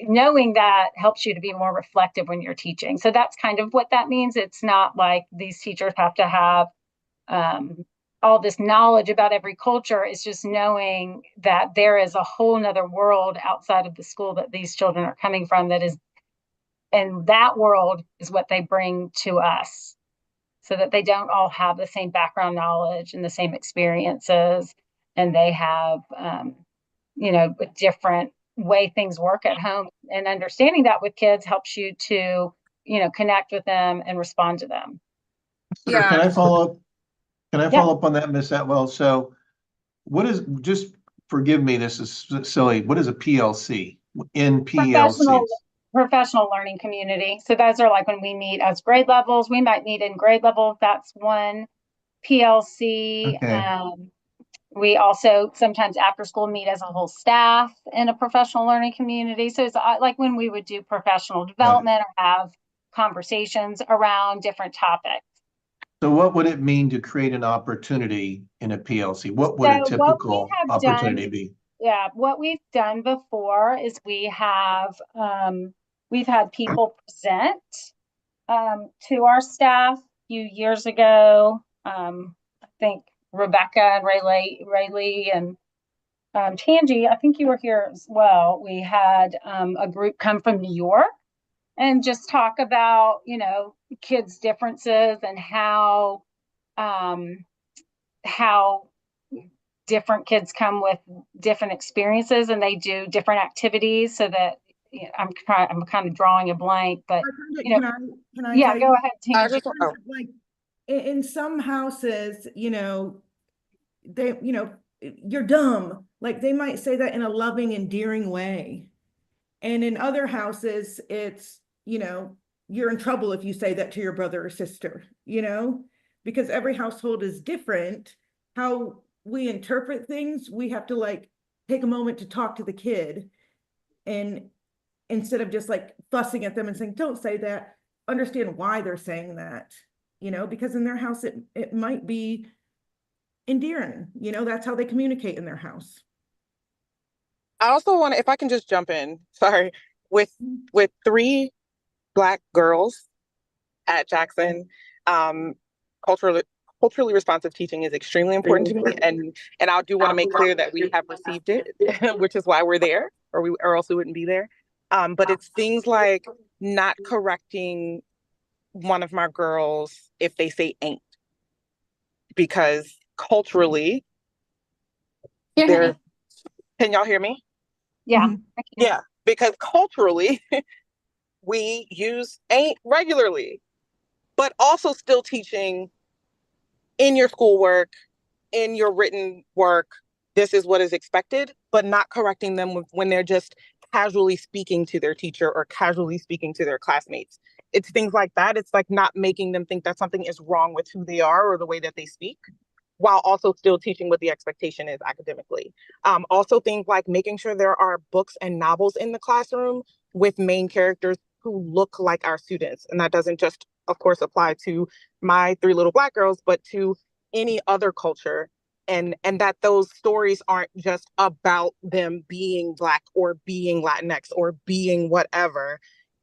knowing that helps you to be more reflective when you're teaching. So that's kind of what that means. It's not like these teachers have to have all this knowledge about every culture. Is just knowing that there is a whole nother world outside of the school that these children are coming from, and that world is what they bring to us, so that they don't all have the same background knowledge and the same experiences, and they have, you know, a different way things work at home. And understanding that with kids helps you to, you know, connect with them and respond to them. Yeah. Can I follow up? Can I follow up on that, Ms. Atwell? So what is, just forgive me, this is silly. What is a PLC? In Professional, PLCs? professional learning community. So those are like when we meet as grade levels, we might meet in grade level. That's one PLC. Okay. We also sometimes after school meet as a whole staff in a professional learning community. So it's like when we would do professional development or have conversations around different topics. So what would it mean to create an opportunity in a PLC? What would a So what we typical have opportunity done, be? yeah, what we've done before is we've had people present to our staff a few years ago. I think Rebecca and Rayleigh and Tangi, I think you were here as well. We had a group come from New York and just talk about, you know, kids' differences and how different kids come with different experiences and they do different activities so that you know, I'm kind of drawing a blank, but you know, Can I yeah, tell go you? ahead, I Tangi. just, oh, Like in some houses, you know, they, you know, you're dumb. Like they might say that in a loving, endearing way. And in other houses, it's, you know, you're in trouble if you say that to your brother or sister, you know, because every household is different. How we interpret things, we have to like take a moment to talk to the kid and instead of just like fussing at them and saying, don't say that, understand why they're saying that, you know, because in their house, it might be endearing, you know, that's how they communicate in their house. I also want to, if I can just jump in, sorry, with 3 Black girls at Jackson, um, culturally responsive teaching is extremely important to me, and I do want to make clear that we have received it, which is why we're there, or else we wouldn't be there. But it's things like not correcting one of my girls if they say ain't, because culturally, they're, can y'all hear me? Yeah. Yeah, because culturally, we use ain't regularly, but also still teaching in your schoolwork, in your written work, this is what is expected, but not correcting them when they're just casually speaking to their teacher or casually speaking to their classmates. It's things like that. It's like not making them think that something is wrong with who they are or the way that they speak, while also still teaching what the expectation is academically. Also things like making sure there are books and novels in the classroom with main characters who look like our students. And that doesn't just, of course, apply to my 3 little Black girls, but to any other culture. And that those stories aren't just about them being Black or being Latinx or being whatever.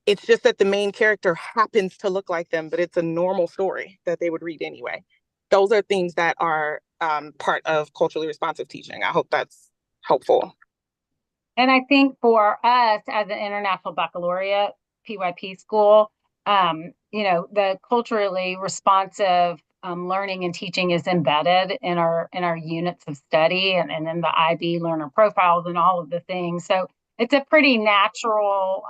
It's just that the main character happens to look like them, but it's a normal story that they would read anyway. Those are things that are part of culturally responsive teaching. I hope that's helpful. And I think for us as an International Baccalaureate PYP school, you know, the culturally responsive learning and teaching is embedded in our units of study and in the IB learner profiles and all of the things. So it's a pretty natural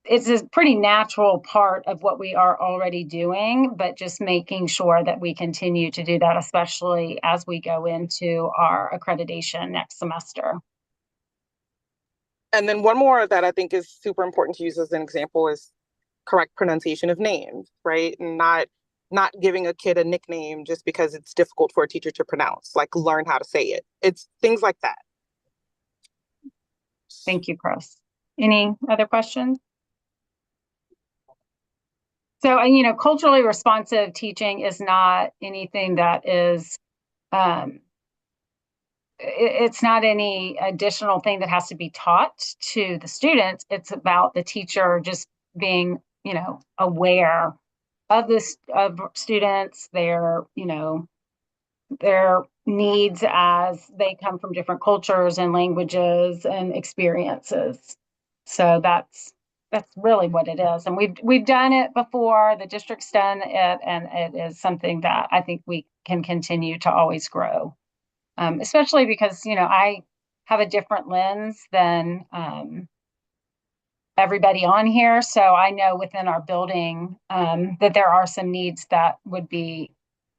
it's a pretty natural part of what we are already doing, but just making sure that we continue to do that, especially as we go into our accreditation next semester. And then one more that I think is super important to use as an example is correct pronunciation of names, right? And not giving a kid a nickname just because it's difficult for a teacher to pronounce, like learn how to say it. It's things like that. Thank you, Chris. Any other questions? So, you know, culturally responsive teaching is not anything that is, it's not any additional thing that has to be taught to the students. It's about the teacher just being, you know, aware of this, of students, their, you know, their needs as they come from different cultures and languages and experiences. So that's really what it is. And we've done it before, the district's done it, and it is something that I think we can continue to always grow. Especially because, you know, I have a different lens than everybody on here. So I know within our building that there are some needs that would be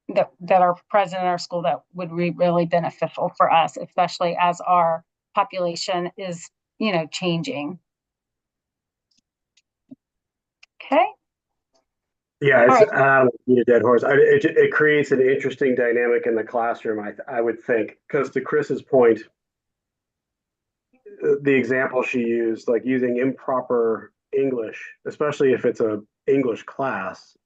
that are present in our school that would be really beneficial for us, especially as our population is, changing. Okay. Yeah, All it's, right. I don't beat a dead horse. It creates an interesting dynamic in the classroom, I would think, because to Chris's point, the example she used, like using improper English, especially if it's a English class.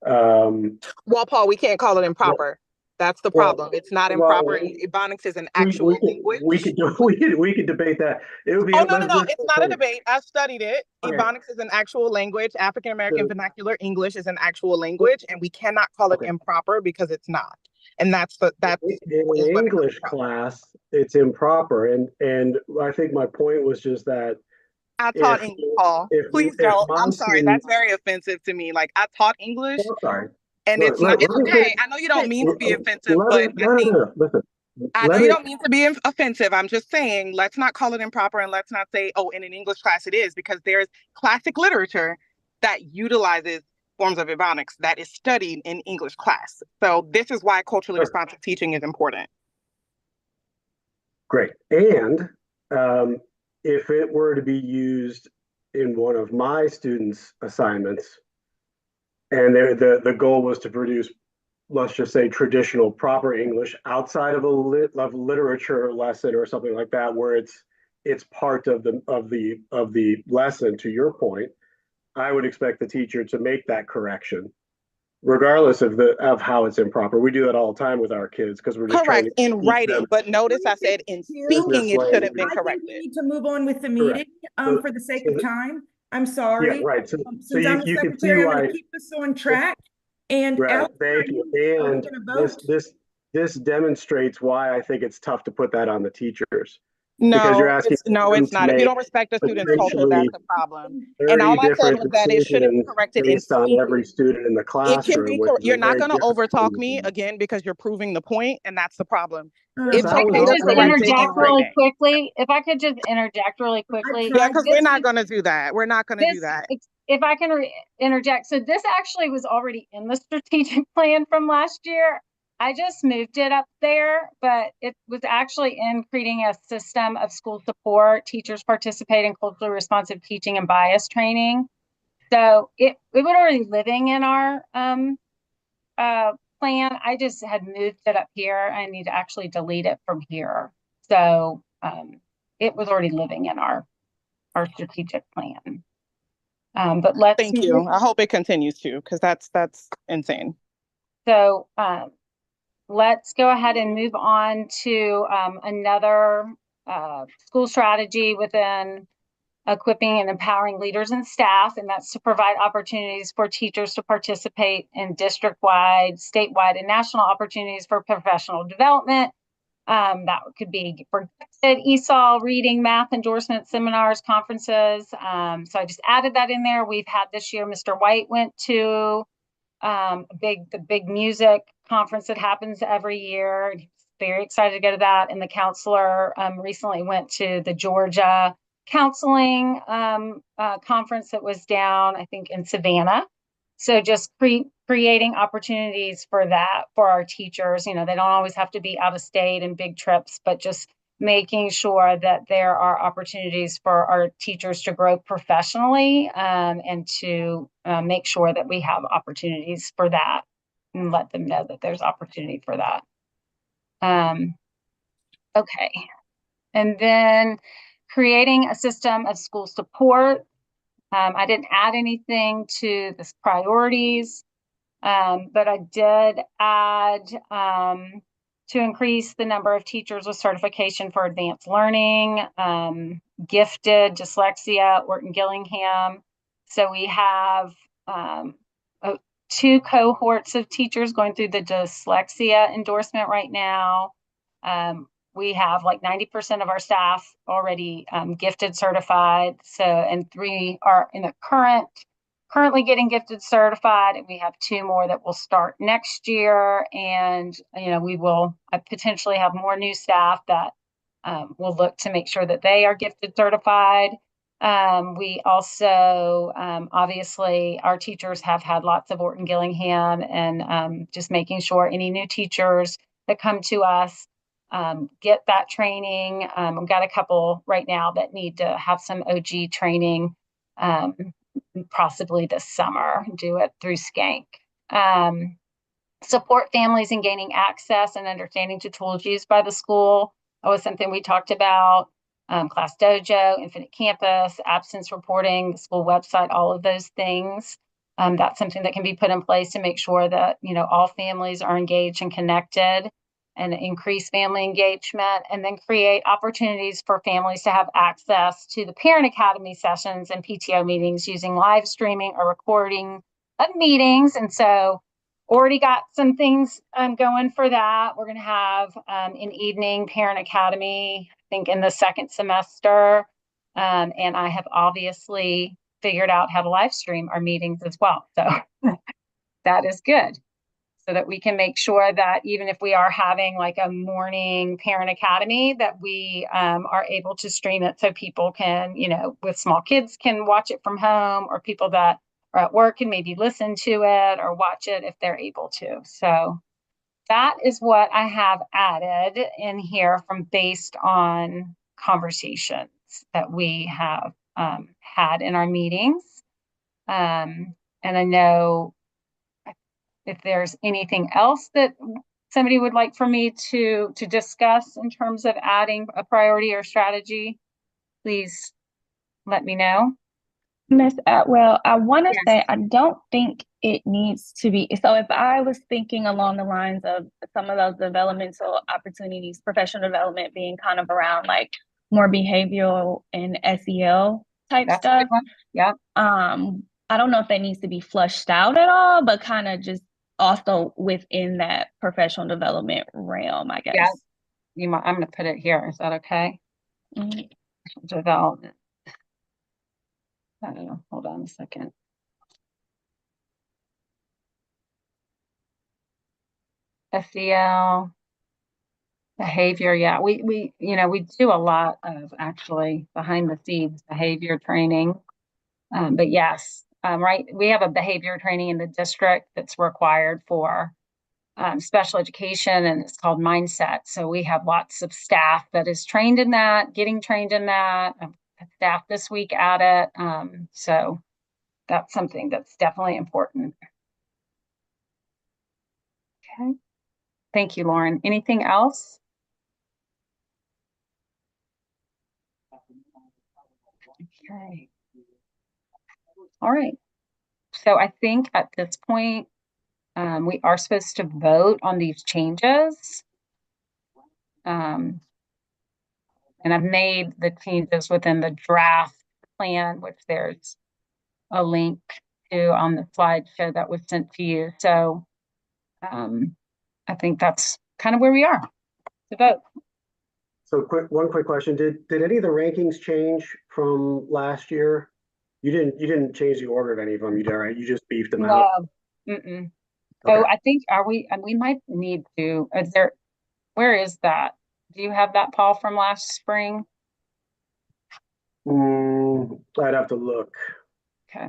Well, Paul, we can't call it improper. That's the Well, problem. It's not well, improper. Ebonics is an we actual could we language. could do we could debate that. It would be Oh, no, no, no. let's It's not a debate. I studied it. okay. Ebonics is an actual language. African American So- Vernacular English is an actual language, and we cannot call it Okay. improper because it's not. And that's in an English class, it's improper, and I think my point was just that I taught if English, Paul. Please if don't. my I'm sorry. student, That's very offensive to me. Like, I taught English, oh, sorry, and look, it's not. It's let me okay. I know you don't mean to be offensive, let but me I think no, listen. I know Let you me don't mean to be offensive. I'm just saying, let's not call it improper, and let's not say, oh, in an English class it is, because there's classic literature that utilizes forms of Ebonics that is studied in English class. So this is why culturally responsive teaching is important. great. And if it were to be used in one of my students' assignments, and the goal was to produce, let's just say, traditional proper English outside of of literature lesson or something like that, where it's part of the lesson. To your point, I would expect the teacher to make that correction, regardless of how it's improper. We do that all the time with our kids because we're just trying Correct, to in teach writing, them but notice I said in speaking it should have been I think we corrected. need to move on with the Correct. meeting, for the sake of time. I'm sorry. Yeah, right. So Since I'm the you can see secretary, I'm why. gonna keep this on track. And Right. Alex, Thank you. are we And gonna vote? this demonstrates why I think it's tough to put that on the teachers, because you're asking No, them it's to not. If you make don't respect a student's culture, potentially that's the problem. And 30 all I said different was that it should have been decisions corrected in based on speaking. every student in the It can classroom, be which is you're a not very going to different overtalk thing. me again because you're proving the point, and that's the problem. Yes, It's I If I was okay could to just also correct it in interject really writing. quickly, if I could just interject really quickly. Yeah, because we're This not is- going to do that. We're not going to do that. If I can interject, so this actually was already in the strategic plan from last year. I just moved it up there, but it was actually in creating a system of school support, teachers participate in culturally responsive teaching and bias training. So it was already living in our plan. I just had moved it up here. I need to actually delete it from here. So it was already living in our strategic plan. But let's Thank you. I hope it continues to, because that's insane. So let's go ahead and move on to another school strategy within equipping and empowering leaders and staff, and that's to provide opportunities for teachers to participate in district-wide, statewide, and national opportunities for professional development. That could be for ESOL, reading, math, endorsement, seminars, conferences. So I just added that in there. We've had this year, Mr. White went to the big music conference that happens every year. He's very excited to go to that. And the counselor recently went to the Georgia counseling conference that was down, I think, in Savannah. So just creating opportunities for that for our teachers. They don't always have to be out of state and big trips, but just making sure that there are opportunities for our teachers to grow professionally and to make sure that we have opportunities for that and let them know that there's opportunity for that. Okay. And then creating a system of school support. I didn't add anything to this priorities, but I did add to increase the number of teachers with certification for advanced learning, gifted, dyslexia, Orton Gillingham. So we have 2 cohorts of teachers going through the dyslexia endorsement right now. We have like 90% of our staff already gifted certified. So, and 3 are in the currently getting gifted certified, and we have 2 more that will start next year. And we will potentially have more new staff that will look to make sure that they are gifted certified. We also, obviously, our teachers have had lots of Orton Gillingham, and just making sure any new teachers that come to us get that training. We've got a couple right now that need to have some OG training, possibly this summer, do it through Skank. Support families in gaining access and understanding to tools used by the school. That was something we talked about. Class Dojo, Infinite Campus, absence reporting, the school website, all of those things. That's something that can be put in place to make sure that, all families are engaged and connected, and increase family engagement, and then create opportunities for families to have access to the Parent Academy sessions and PTO meetings using live streaming or recording of meetings. And so already got some things going for that. We're going to have an evening Parent Academy, I think, in the second semester. And I have obviously figured out how to live stream our meetings as well. So that is good, so that we can make sure that even if we are having like a morning Parent Academy, that we are able to stream it so people can, with small kids, can watch it from home, or people that are at work can maybe listen to it or watch it if they're able to. So that is what I have added in here from based on conversations that we have had in our meetings. And I know if there's anything else that somebody would like for me to discuss in terms of adding a priority or strategy, please let me know. Miss Atwell, I want to Yes. say I don't think it needs to be. So if I was thinking along the lines of some of those developmental opportunities, professional development being kind of around like more behavioral and SEL type That's a stuff. good one. Yep. I don't know if that needs to be flushed out at all, but kind of just also within that professional development realm, I guess. Yeah. I'm going to put it here. Is that okay? Mhm. Development. I don't know. Hold on a second. SEL behavior. Yeah, we do a lot of actually behind the scenes behavior training. But yes, right. We have a behavior training in the district that's required for special education, and it's called Mindset. So we have lots of staff that is trained in that, getting trained in that. Staff this week at it. So that's something that's definitely important. Okay. Thank you, Lauren. Anything else? Okay. All right. So I think at this point, we are supposed to vote on these changes. And I've made the changes within the draft plan, which there's a link to on the slideshow that was sent to you. So I think that's kind of where we are to vote. So one quick question. Did any of the rankings change from last year? You didn't change the order of any of them, you did, right? You just beefed them out. No. Mm-mm. Okay. Oh, I think we might need to, where is that? Do you have that, Paul, from last spring? I'd have to look. Okay.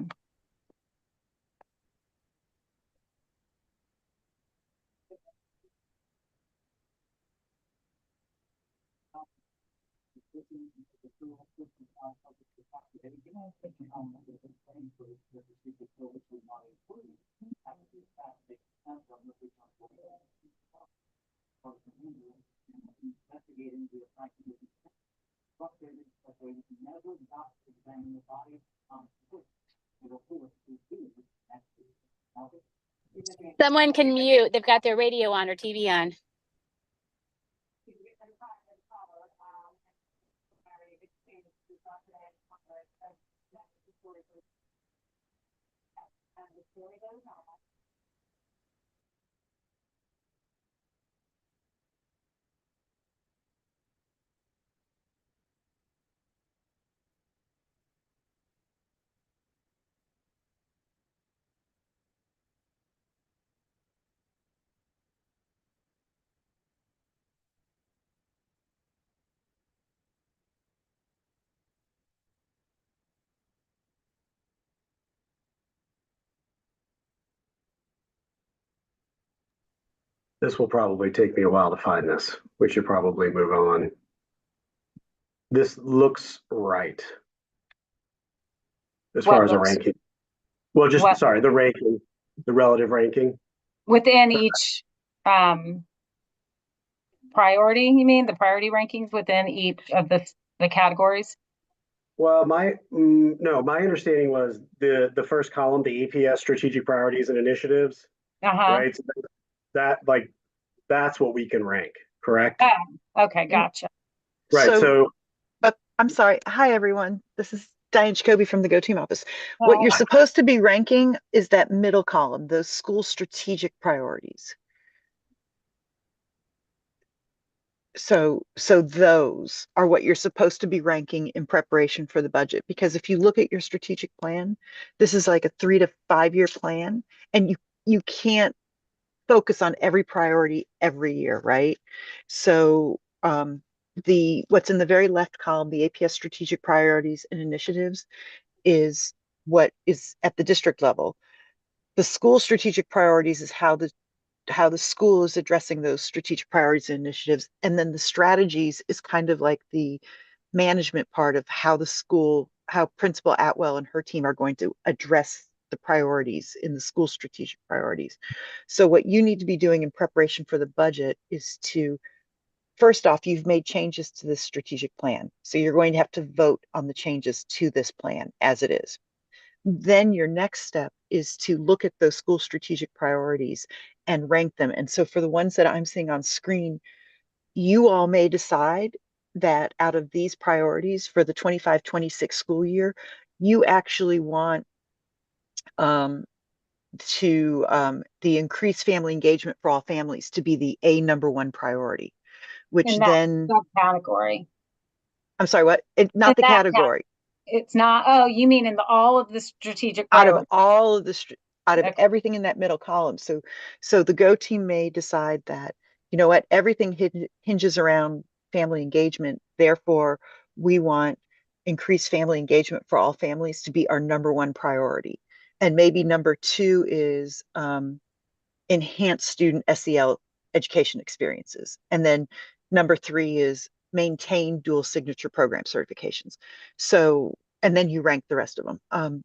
Someone can mute. They've got their radio on or TV on. This will probably take me a while to find this. We should probably move on. This looks right. As What far as a looks- ranking. Well, just, what- sorry, the ranking, the relative ranking. Within each, priority, you mean, the priority rankings within each of the categories? Well, no, my understanding was the first column, the EPS strategic priorities and initiatives, Uh-huh. right? So that like, that's what we can rank, correct? Okay, gotcha. Right, so I'm sorry. Hi, everyone. This is Diane Jacoby from the Go Team office. What Oh. you're supposed to be ranking is that middle column, those school strategic priorities. So those are what you're supposed to be ranking in preparation for the budget. Because if you look at your strategic plan, this is like a 3 to 5 year plan, and you can't focus on every priority every year, right? So what's in the very left column, the APS strategic priorities and initiatives, is what is at the district level. The school strategic priorities is how the school is addressing those strategic priorities and initiatives. And then the strategies is kind of like the management part of how Principal Atwell and her team are going to address the priorities in the school strategic priorities. So what you need to be doing in preparation for the budget is to, first off, you've made changes to this strategic plan. So you're going to have to vote on the changes to this plan as it is. Then your next step is to look at those school strategic priorities and rank them. And so for the ones that I'm seeing on screen, you all may decide that out of these priorities for the 25-26 school year, you actually want the increased family engagement for all families to be the number one priority, which In that then, subcategory. I'm sorry, what? Not the category. It's not, oh, you mean in all of the strategic Out of priorities? all of out of Okay. everything in that middle column. So the Go team may decide that, you know what, everything hinges around family engagement. Therefore, we want increased family engagement for all families to be our number one priority. And maybe number two is enhance student SEL education experiences. And then number three is maintain dual signature program certifications. So, and then you rank the rest of them.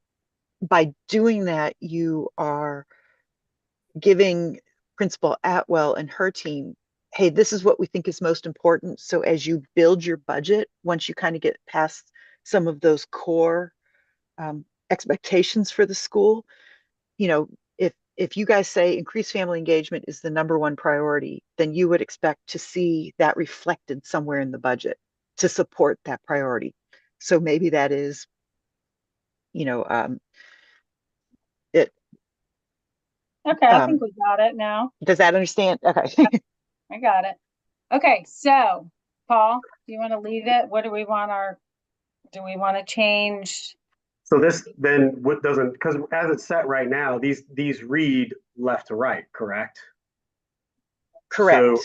By doing that, you are giving Principal Atwell and her team, hey, this is what we think is most important. So as you build your budget, once you kind of get past some of those core expectations for the school, you know, if you guys say increased family engagement is the number one priority, then you would expect to see that reflected somewhere in the budget to support that priority. So maybe that is, you know, Okay, I think we got it now. does that understand? Okay. I got it. Okay, so Paul, do you want to lead it? What do we want do we want to change? so this then what doesn't, because as it's set right now, these read left to right, correct? Correct. So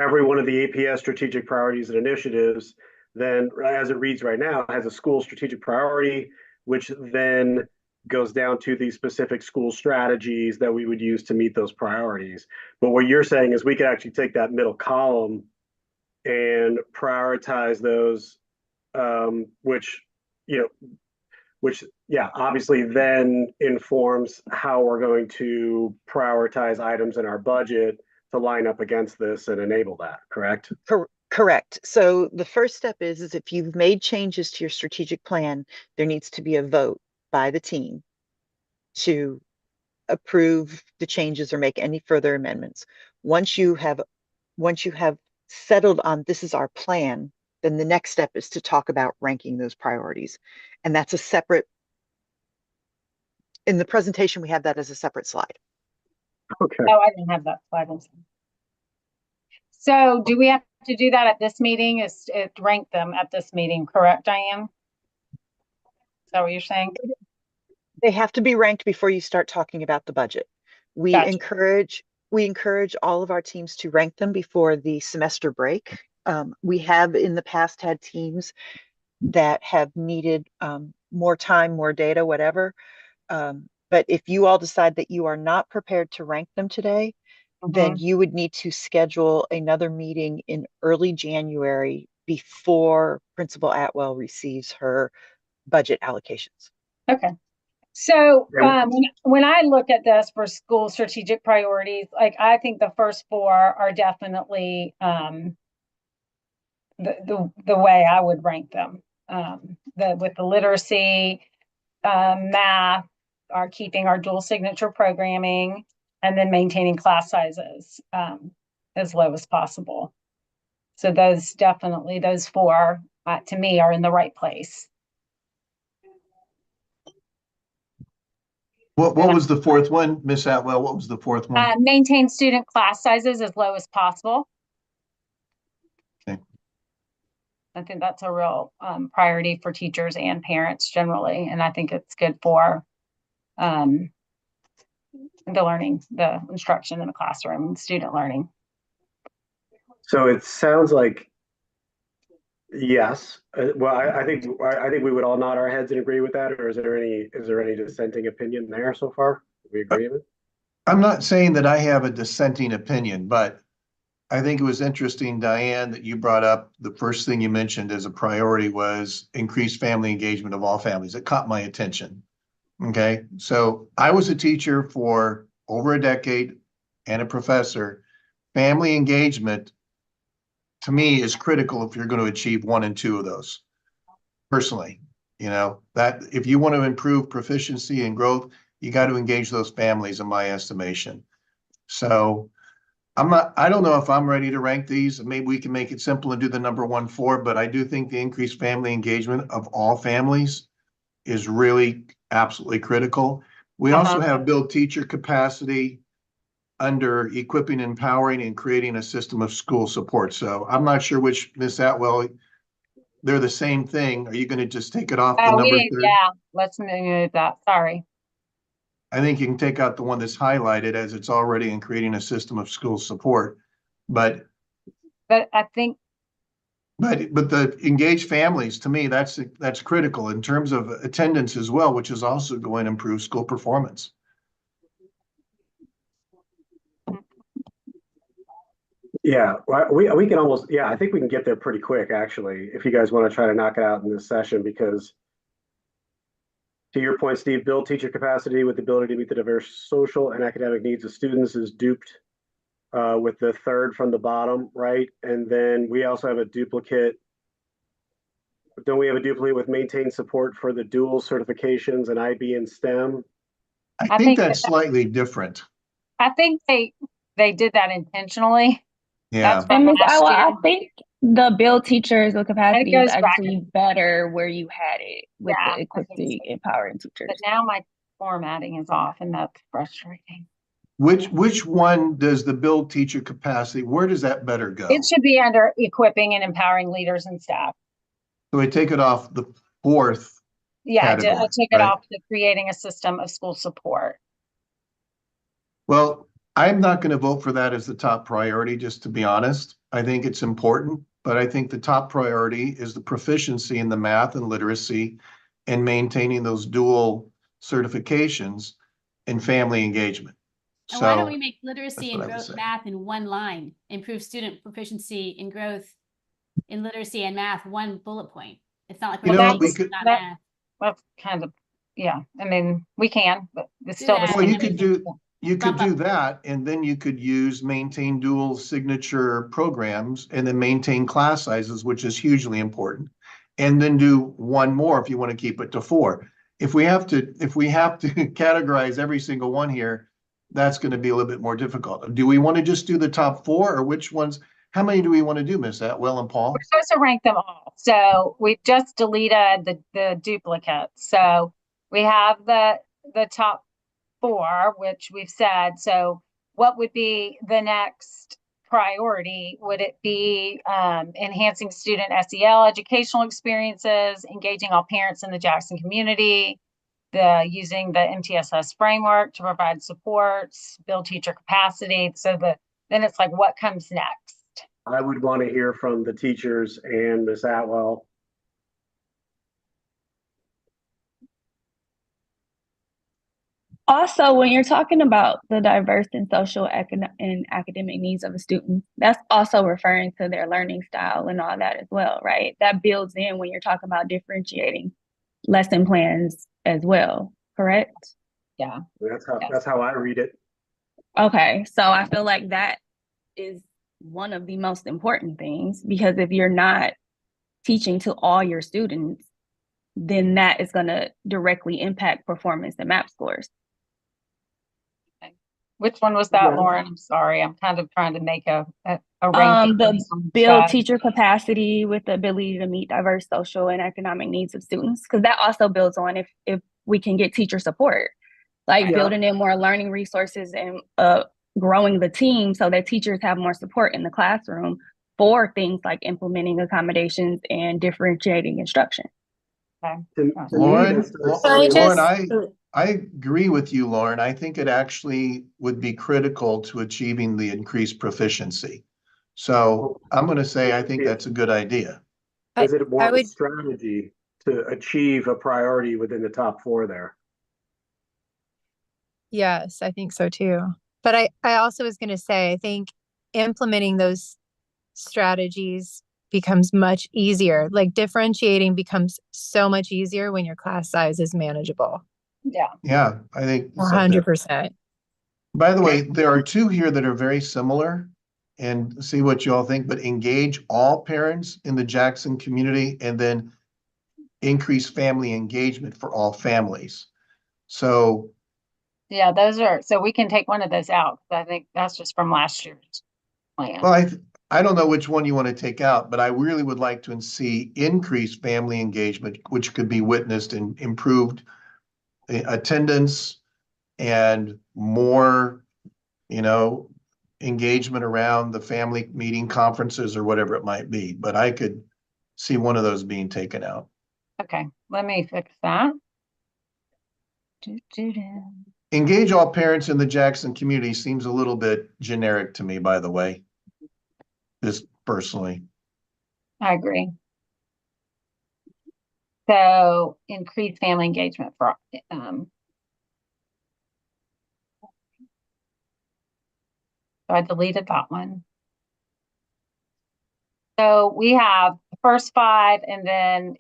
every one of the APS strategic priorities and initiatives, then as it reads right now, has a school strategic priority, which then goes down to the specific school strategies that we would use to meet those priorities. But what you're saying is we could actually take that middle column and prioritize those, which, yeah, obviously then informs how we're going to prioritize items in our budget to line up against this and enable that, correct? Correct. So the first step is if you've made changes to your strategic plan, there needs to be a vote by the team to approve the changes or make any further amendments. Once you have settled on this is our plan, then the next step is to talk about ranking those priorities. And that's a separate, in the presentation, we have that as a separate slide. Okay. Oh, I didn't have that slide. So do we have to do that at this meeting? Is it rank them at this meeting, correct, Diane? Is that what you're saying? They have to be ranked before you start talking about the budget. We Gotcha. encourage all of our teams to rank them before the semester break. We have in the past had teams that have needed more time, more data, whatever. But if you all decide that you are not prepared to rank them today, then you would need to schedule another meeting in early January before Principal Atwell receives her budget allocations. Okay. So Yeah. when I look at this for school strategic priorities, like I think the first four are definitely the way I would rank them. With the literacy, math, are keeping our dual signature programming, and then maintaining class sizes as low as possible. So those four to me are in the right place. What was the fourth one, Miss Atwell? What was the fourth one? Maintain student class sizes as low as possible. Okay. I think that's a real priority for teachers and parents generally, and I think it's good for the learning, the instruction in the classroom, and student learning. So it sounds like yes. Well, I think we would all nod our heads and agree with that, or is there any dissenting opinion there so far? We agree with? I'm not saying that I have a dissenting opinion, but I think it was interesting, Diane, that you brought up the first thing you mentioned as a priority was increased family engagement of all families. It caught my attention. Okay, so I was a teacher for over a decade and a professor. Family engagement to me is critical if you're going to achieve one and two of those. Personally, that if you want to improve proficiency and growth, you got to engage those families in my estimation. So I don't know if I'm ready to rank these. Maybe we can make it simple and do the number 1, 4, but I do think the increased family engagement of all families is really absolutely critical. We also have build teacher capacity under equipping, empowering, and creating a system of school support. So I'm not sure which, Miss Atwell, they're the same thing. Are you going to just take it off the number 3? Yeah, let's move that. Sorry. I think you can take out the one that's highlighted as it's already in creating a system of school support. But I think. But the engaged families, to me, that's critical in terms of attendance as well, which is also going to improve school performance. Yeah, we can almost, yeah, I think we can get there pretty quick, actually, if you guys want to try to knock it out in this session, because to your point, Steve, build teacher capacity with the ability to meet the diverse social and academic needs of students is duped with the third from the bottom, right? And then we also have a duplicate. Don't we have a duplicate with maintain support for the dual certifications and IB and STEM? I think that's slightly different. I think they did that intentionally. Yeah. And Ms. Atwell, I think the build teachers with capacity is actually better where you had it with the equipping, empowering teachers. But now my formatting is off, and that's frustrating. Which one does the build teacher capacity, where does that better go? It should be under equipping and empowering leaders and staff. So we take it off the 4th. Yeah, category, I take it off to creating a system of school support. Well, I'm not going to vote for that as the top priority, just to be honest. I think it's important, but I think the top priority is the proficiency in the math and literacy and maintaining those dual certifications and family engagement. And why don't we make literacy and growth math in one line? Improve student proficiency and growth in literacy and math, one bullet point. It's not like we could not math. That's kind of, yeah. I mean, we can, but it's still the same. Well, you could do that, and then you could maintain dual signature programs and then maintain class sizes, which is hugely important. And then do one more if you want to keep it to 4. If we have to categorize every single one here, that's going to be a little bit more difficult. Do we want to just do the top 4, or which ones? How many do we want to do, Miss Atwell and Paul? We're supposed to rank them all. So we just deleted the duplicates. So we have the top 4, which we've said. So what would be the next priority? Would it be enhancing student SEL educational experiences, engaging all parents in the Jackson community, using the MTSS framework to provide supports, build teacher capacity? So then it's like, what comes next? I would want to hear from the teachers and Ms. Atwell. Also, when you're talking about the diverse and social and academic needs of a student, that's also referring to their learning style and all that as well, right? That builds in when you're talking about differentiating lesson plans as well, correct? Yeah. That's how I read it. Okay, so I feel like that is one of the most important things, because if you're not teaching to all your students, then that is going to directly impact performance and MAP scores. Which one was that, Yeah. Lauren? I'm sorry. I'm kind of trying to make a ranking. The based on build that. teacher capacity with the ability to meet diverse social and economic needs of students, because that also builds on if we can get teacher support, like Yeah. building in more learning resources and growing the team so that teachers have more support in the classroom for things like implementing accommodations and differentiating instruction. To Lauren, me, this starts Can I sounding just- like- I agree with you, Lauren. I think it actually would be critical to achieving the increased proficiency. So I'm going to say I think that's a good idea. Is it more I of a would- strategy to achieve a priority within the top 4 there? Yes, I think so too. But I also was going to say, I think implementing those strategies becomes much easier. Like differentiating becomes so much easier when your class size is manageable. Yeah. Yeah, I think. so too. 100%. By the way, there are 2 here that are very similar, and see what you all think, but engage all parents in the Jackson community and then increase family engagement for all families. So, Yeah, so we can take one of those out. 'Cause I think that's just from last year's plan. well, I don't know which one you want to take out, but I really would like to see increased family engagement, which could be witnessed in improved attendance and more, engagement around the family meeting conferences or whatever it might be. But I could see one of those being taken out. Okay, let me fix that. Do. Engage all parents in the Jackson community seems a little bit generic to me, by the way. Just personally. I agree. So increase family engagement for, so I deleted that one. So we have the first 5, and then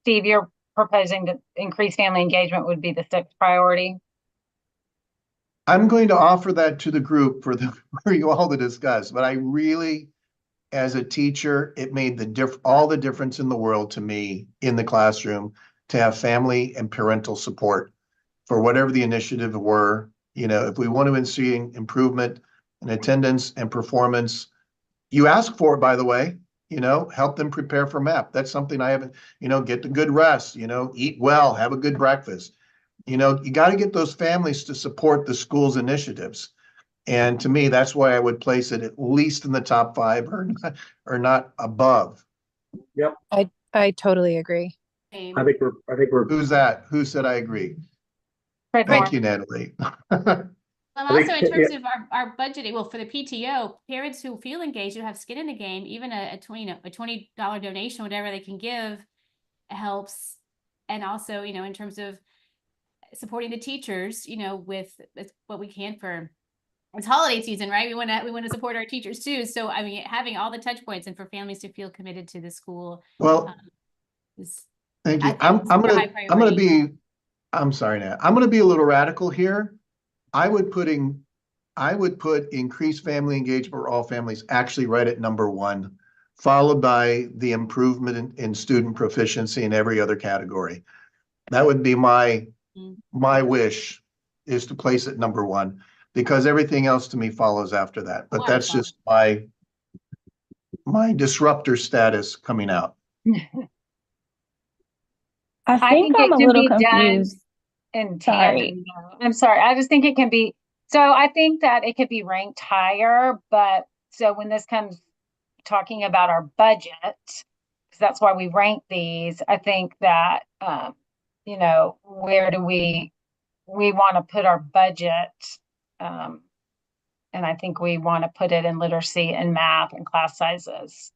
Steve, you're proposing that increase family engagement would be the 6th priority. I'm going to offer that to the group for you all to discuss, but I really, as a teacher, it made all the difference in the world to me in the classroom to have family and parental support for whatever the initiative were. If we want to see improvement in attendance and performance, you ask for it, by the way, help them prepare for MAP. That's something I haven't, get the good rest, eat well, have a good breakfast. You got to get those families to support the school's initiatives. And to me, that's why I would place it at least in the top 5 or not above. Yep. I totally agree. Same. I think we're. Who's that? Who said I agree? Fred Thank Warren. you, Natalie. Well, I think- also in terms of our budgeting, well, for the PTO, parents who feel engaged, who have skin in the game, even a $20 donation, whatever they can give, helps. And also, in terms of supporting the teachers, with what we can for it's holiday season, right? We want to support our teachers too. So I mean, having all the touch points and for families to feel committed to the school. Well, thank you. I'm sorry, Nat. I'm gonna be a little radical here. I would put increased family engagement for all families actually right at number 1, followed by the improvement in student proficiency in every other category. That would be my wish, is to place it number 1, because everything else to me follows after that. But that's just my disruptor status coming out. I think I'm a little confused. And Sorry. I'm sorry. I just think it can be, so I think that it could be ranked higher, but so when this comes talking about our budget, because that's why we rank these, I think that, where do we want to put our budget? And I think we want to put it in literacy and math and class sizes.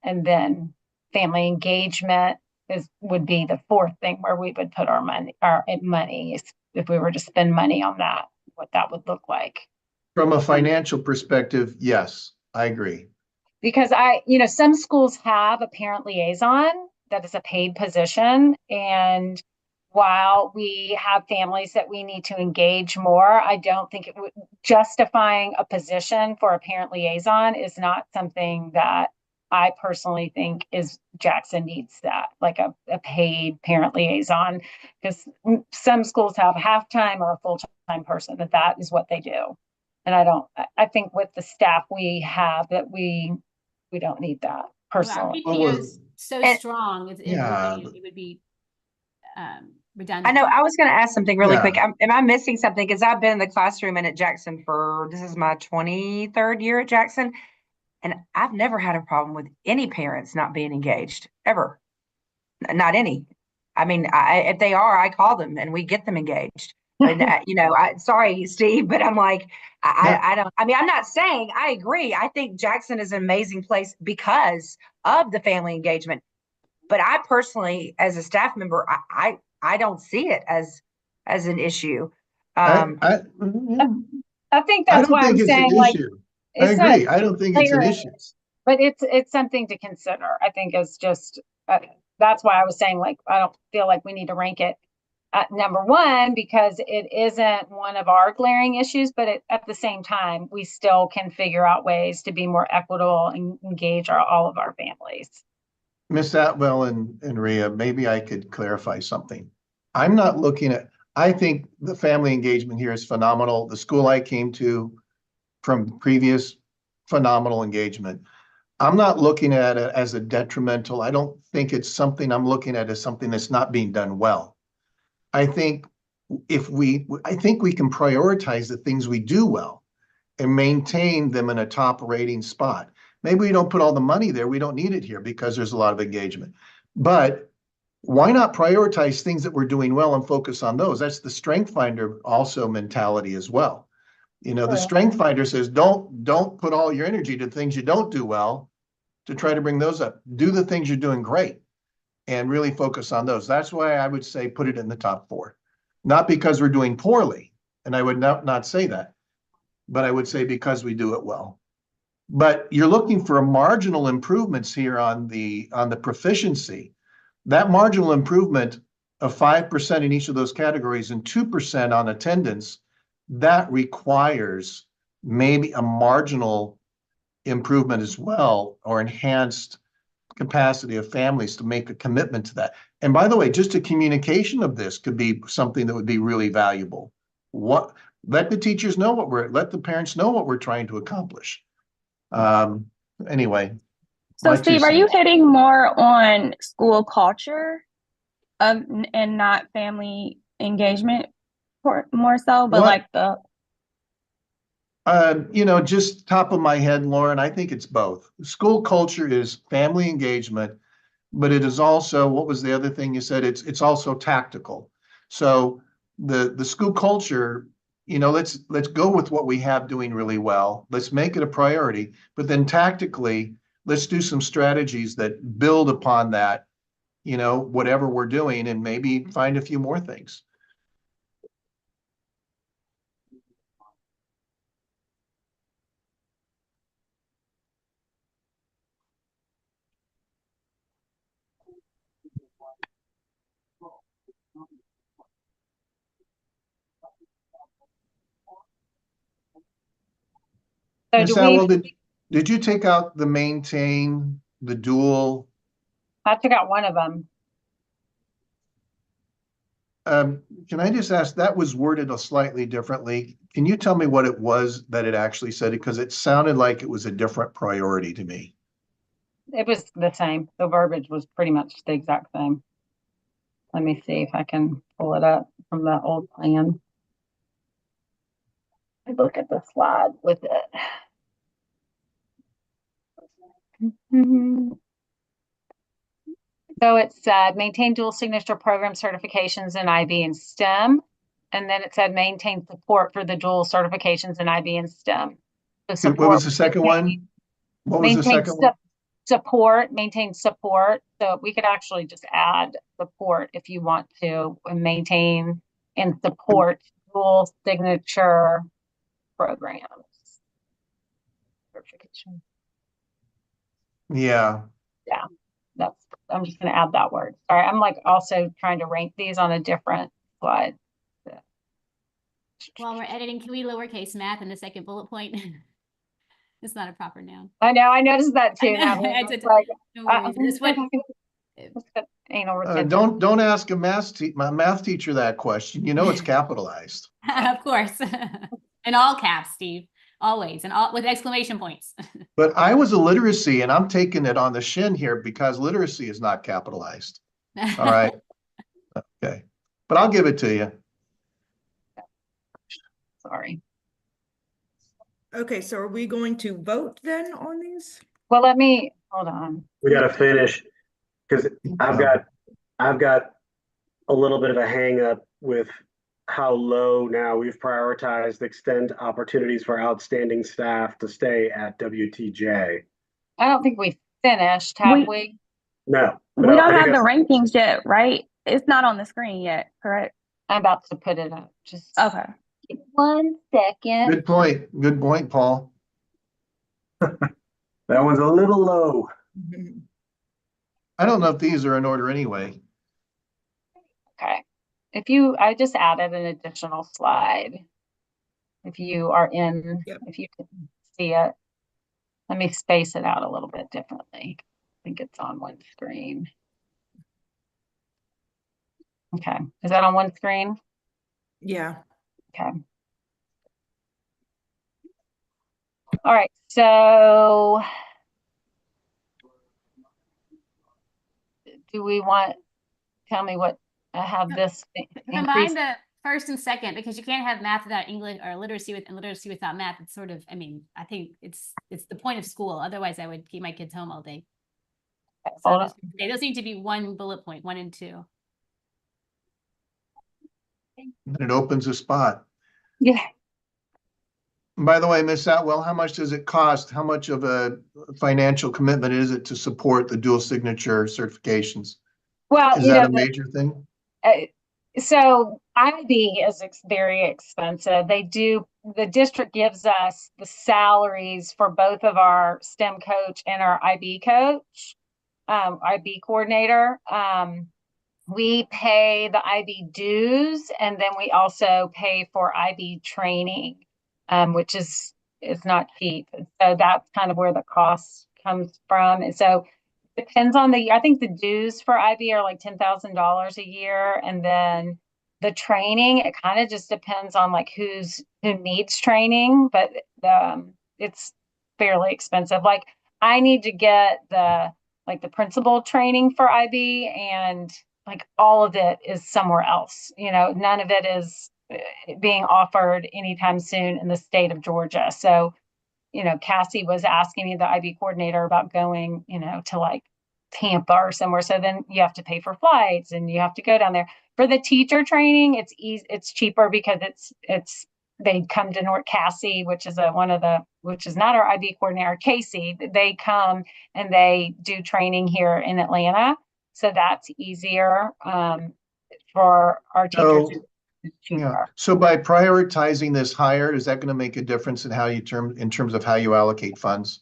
And then family engagement would be the 4th thing where we would put our money if we were to spend money on that, what that would look like. From a financial perspective, yes, I agree. Because some schools have a parent liaison that is a paid position. And while we have families that we need to engage more, I don't think justifying a position for a parent liaison is not something that I personally think Jackson needs, that, like a paid parent liaison, because some schools have a half-time or a full-time person, that is what they do. And I think with the staff we have, that we don't need that Our personally. PTO is so And- strong, Yeah. it would be redundant. I know. I was going to ask something really Yeah. quick. Am I missing something? Because I've been in the classroom and at Jackson this is my 23rd year at Jackson, and I've never had a problem with any parents not being engaged, ever. Not any. I mean, if they are, I call them and we get them engaged. And, sorry, Steve, but I'm like, I don't, I mean, I'm not saying I agree. I think Jackson is an amazing place because of the family engagement. But I personally, as a staff member, I don't see it as an issue. I think I that's don't why I'm think it's saying, an like, issue. I it's not agree. I don't think it's an clear, issue. but it's something to consider. I think it's just, that's why I was saying, like, I don't feel like we need to rank it at number one, because it isn't one of our glaring issues, but at the same time, we still can figure out ways to be more equitable and engage all of our families. Miss Atwell and Rhea, maybe I could clarify something. I'm not looking at, I think the family engagement here is phenomenal. The school I came to from previous, phenomenal engagement. I'm not looking at it as a detrimental. I don't think it's something I'm looking at as something that's not being done well. I think we can prioritize the things we do well and maintain them in a top rating spot. Maybe we don't put all the money there. We don't need it here because there's a lot of engagement. But why not prioritize things that we're doing well and focus on those? That's the Strength Finder also mentality as well. The Strength Finder says, don't put all your energy to things you don't do well to try to bring those up. Do the things you're doing great and really focus on those. That's why I would say put it in the top 4. Not because we're doing poorly, and I would not say that, but I would say because we do it well. But you're looking for marginal improvements here on the proficiency. That marginal improvement of 5% in each of those categories and 2% on attendance, that requires maybe a marginal improvement as well, or enhanced capacity of families to make a commitment to that. And by the way, just a communication of this could be something that would be really valuable. Let the teachers know let the parents know what we're trying to accomplish. Anyway. So Steve, are you hitting more on school culture and not family engagement more so, but like the just top of my head, Lauren, I think it's both. School culture is family engagement, but it is also, what was the other thing you said? It's also tactical. So the school culture, let's go with what we have doing really well. Let's make it a priority, but then tactically, let's do some strategies that build upon that, whatever we're doing, and maybe find a few more things. So did you take out the maintain, the dual? I took out one of them. Can I just ask, that was worded slightly differently. Can you tell me what it was that it actually said? Because it sounded like it was a different priority to me. It was the same. The verbiage was pretty much the exact same. Let me see if I can pull it up from the old plan. I look at the slide with it. So it said maintain dual signature program certifications in IB and STEM. And then it said maintain support for the dual certifications in IB and STEM. What was the second one? What was the second one? Maintain support. So we could actually just add support if you want to, and maintain and support dual signature programs. Verification. Yeah. I'm just gonna add that word. Sorry, I'm like also trying to rank these on a different slide. While we're editing, can we lowercase math in the second bullet point? It's not a proper noun. I know, I noticed that too. I know, Natalie. it's It's a- like, no worries. This one, anal retention. Don't ask a my math teacher that question. You know it's capitalized. of course. In all caps, Steve, always, and all with exclamation points. But I was a literacy, and I'm taking it on the shin here because literacy is not capitalized. All right. Okay. But I'll give it to you. Sorry. Okay, so are we going to vote then on these? Well, let me, hold on. We gotta finish, because I've got a little bit of a hang up with how low now we've prioritized extend opportunities for outstanding staff to stay at WTJ. I don't think we finished, have we? No. but We I don't think have the that's- rankings yet, right? It's not on the screen yet, correct? I'm about to put it up. Just Okay. 1 second. Good point. Good point, Paul. That one's a little low. I don't know if these are in order anyway. Okay. I just added an additional slide. If you are in, Yep. if you can see it, let me space it out a little bit differently. I think it's on one screen. Okay, is that on one screen? Yeah. Okay. All right, so do we want, tell me what, I have this Combine increase. the first and second, because you can't have math without English or literacy and literacy without math. It's sort of, I mean, I think it's the point of school. Otherwise, I would keep my kids home all day. So Hold on. okay, those need to be one bullet point, 1 and 2. And it opens a spot. Yeah, And by the way, Miss Atwell, how much does it cost? How much of a financial commitment is it to support the dual signature certifications? well, Is you that know, a major thing? so IB is very expensive. The district gives us the salaries for both of our STEM coach and our IB coach, IB coordinator. We pay the IB dues, and then we also pay for IB training, which is not cheap. So that's kind of where the cost comes from. And so depends on I think the dues for IB are like $10,000 a year. And then the training, it kind of just depends on like who needs training, but it's fairly expensive. Like I need to get the principal training for IB, and like all of it is somewhere else. None of it is being offered anytime soon in the state of Georgia. So, Cassie was asking me, the IB coordinator, about going, to like Tampa or somewhere. So then you have to pay for flights and you have to go down there. For the teacher training, it's easy, it's cheaper because they come to Cassie, which is which is not our IB coordinator, Casey. They come and they do training here in Atlanta. So that's easier for our teachers. Yeah. So by prioritizing this higher, is that going to make a difference in how in terms of how you allocate funds?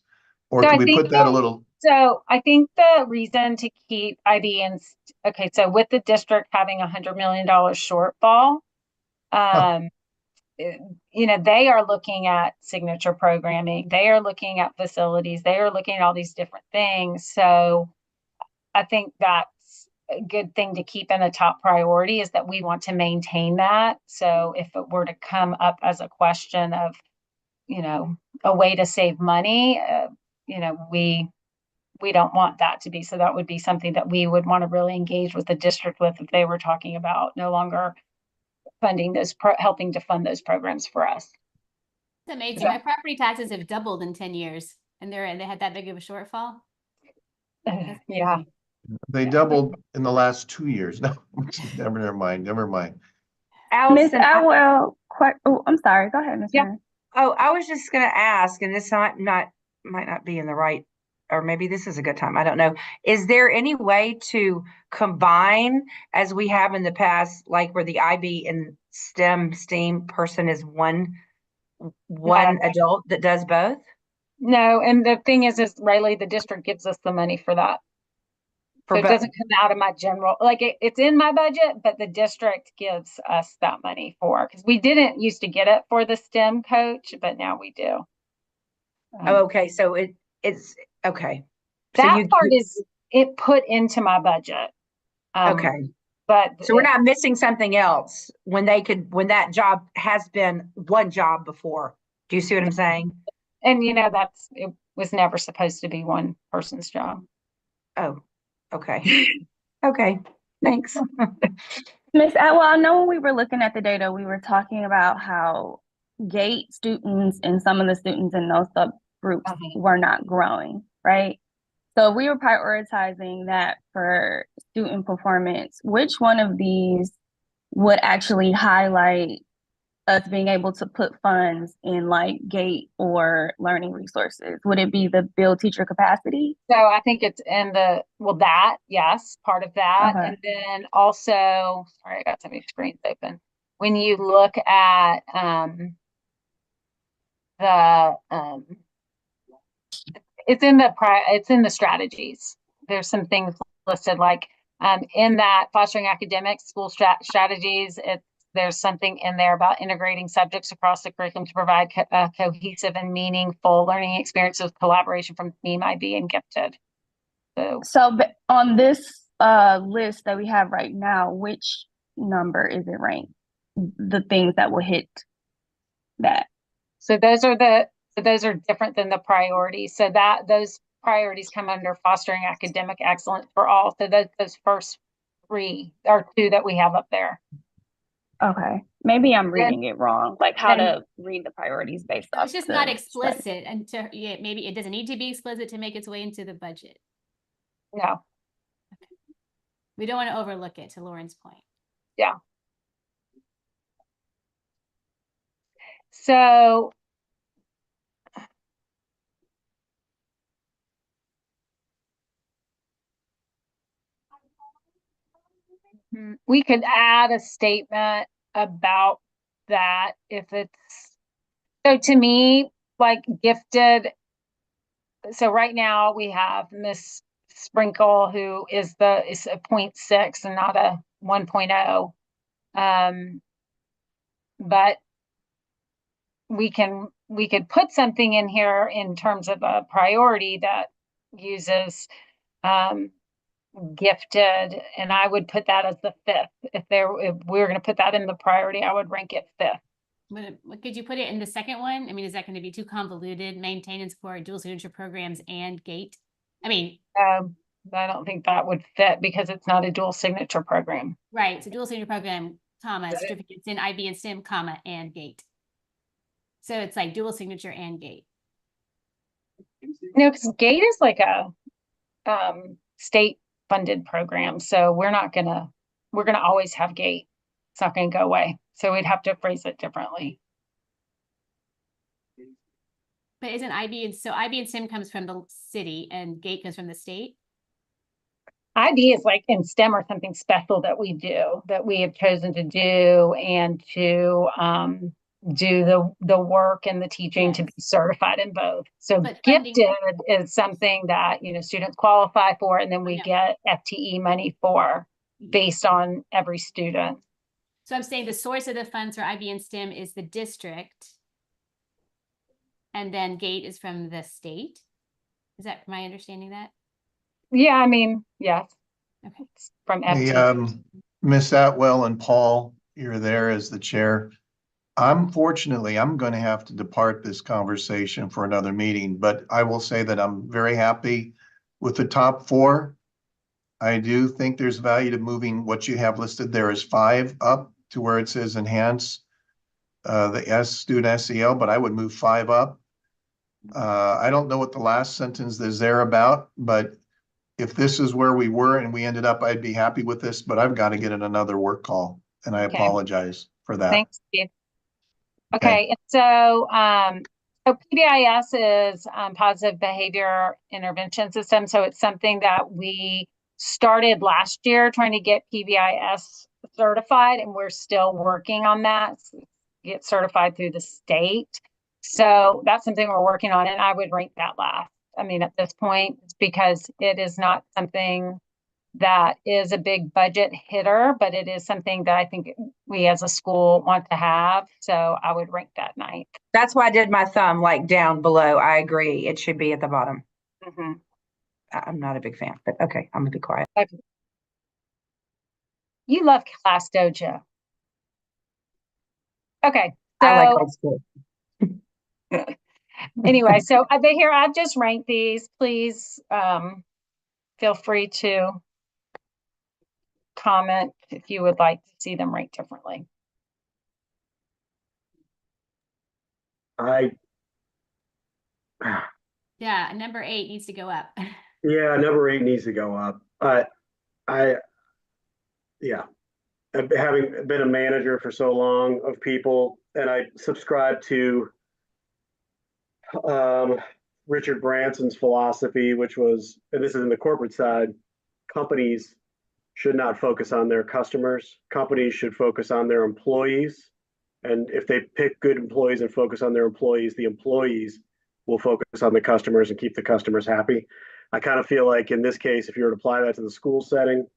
Or So can I we think put that a little? So I think the reason to keep IB so with the district having $100 million shortfall, they are looking at signature programming, they are looking at facilities, they are looking at all these different things. So I think that's a good thing to keep in a top priority, is that we want to maintain that. So if it were to come up as a question of, a way to save money, we don't want that to be. So that would be something that we would want to really engage with the district with if they were talking about no longer funding helping to fund those programs for us. It's amazing. My property taxes have doubled in 10 years, and they had that big of a shortfall. That's Yeah. crazy. They doubled in the last 2 years. No, never mind. Miss Allison, Atwell, I'm sorry. Go ahead, Miss. Yeah. I was just going to ask, and this might not be in the right or maybe this is a good time. I don't know. Is there any way to combine as we have in the past, like where the IB and STEAM person is one adult that does both? No, and the thing is Riley, the district gives us the money for that. So For it both? doesn't come out of my general, like it's in my budget, but the district gives us that money for, because we didn't used to get it for the STEM coach, but now we do. Oh, okay. So it's okay. So That part is it put into my budget. okay. But So we're not missing something else when that job has been one job before. Do you see what I'm saying? And it was never supposed to be one person's job. Oh, okay. Okay, thanks. Miss Atwell, I know when we were looking at the data, we were talking about how GATE students and some of the students in those subgroups were not growing, right? So we were prioritizing that for student performance. Which one of these would actually highlight us being able to put funds in like GATE or learning resources? Would it be the build teacher capacity? So I think it's in yes, part of that. Okay. And then also, sorry, I got so many screens open. When you look at it's in the strategies. There's some things listed like in that fostering academic school strategies. There's something in there about integrating subjects across the curriculum to provide cohesive and meaningful learning experiences with collaboration from STEAM, IB, and gifted. So on this list that we have right now, which number is it ranked? The things that will hit that. So those are different than the priorities. So those priorities come under fostering academic excellence for all. So those first 3 or 2 that we have up there. Okay, maybe I'm reading it wrong, like how to read the priorities based off. It's just not explicit, and maybe it doesn't need to be explicit to make its way into the budget. No. Okay. We don't want to overlook it, to Lauren's point. Yeah. So we could add a statement about that if it's, so to me, like gifted. So right now we have Miss Sprinkle, who is a 0.6 and not a 1.0. But we could put something in here in terms of a priority that uses gifted, and I would put that as the 5th. If we're going to put that in the priority, I would rank it 5th. Could you put it in the second one? I mean, is that going to be too convoluted? Maintain and support dual signature programs and GATE? I mean, I don't think that would fit because it's not a dual signature program. Right. So dual signature program, comma, certificates in IB and STEM, comma, and GATE. So it's like dual signature and GATE. No, because GATE is like a state funded program. So we're going to always have GATE. It's not going to go away. So we'd have to phrase it differently. But isn't IB and STEM comes from the city and GATE comes from the state? IB is like in STEM or something special that we have chosen to do, and to do the work and the teaching to be certified in both. So gifted is something that students qualify for, and then we get FTE money for based on every student. So I'm saying the source of the funds for IB and STEM is the district, and then GATE is from the state. Is that my understanding that? Yeah, I mean, yes. Okay. From FTE. Miss Atwell and Paul, you're there as the chair. Unfortunately, I'm going to have to depart this conversation for another meeting, but I will say that I'm very happy with the top 4. I do think there's value to moving what you have listed there as 5 up to where it says enhance the student SEL, but I would move 5 up. I don't know what the last sentence is there about, but if this is where we were and we ended up, I'd be happy with this, but I've got to get in another work call, and I apologize for that. Thanks, Steve. Okay, and so So PBIS is Positive Behavior Intervention System. So it's something that we started last year trying to get PBIS certified, and we're still working on that, get certified through the state. So that's something we're working on, and I would rank that last. I mean, at this point, it's because it is not something that is a big budget hitter, but it is something that I think we as a school want to have. So I would rank that ninth. That's why I did my thumb like down below. I agree. It should be at the bottom. Mhm. I'm not a big fan, but okay, I'm gonna be quiet. You love class dojo. Okay, I like so old school. anyway, so here I've just ranked these. Please feel free to comment if you would like to see them ranked differently. Yeah, number 8 needs to go up. Yeah, number 8 needs to go up. Yeah, having been a manager for so long of people, and I subscribe to Richard Branson's philosophy, which was, and this is in the corporate side, companies should not focus on their customers. Companies should focus on their employees. And if they pick good employees and focus on their employees, the employees will focus on the customers and keep the customers happy. I kind of feel like in this case, if you were to apply that to the school setting,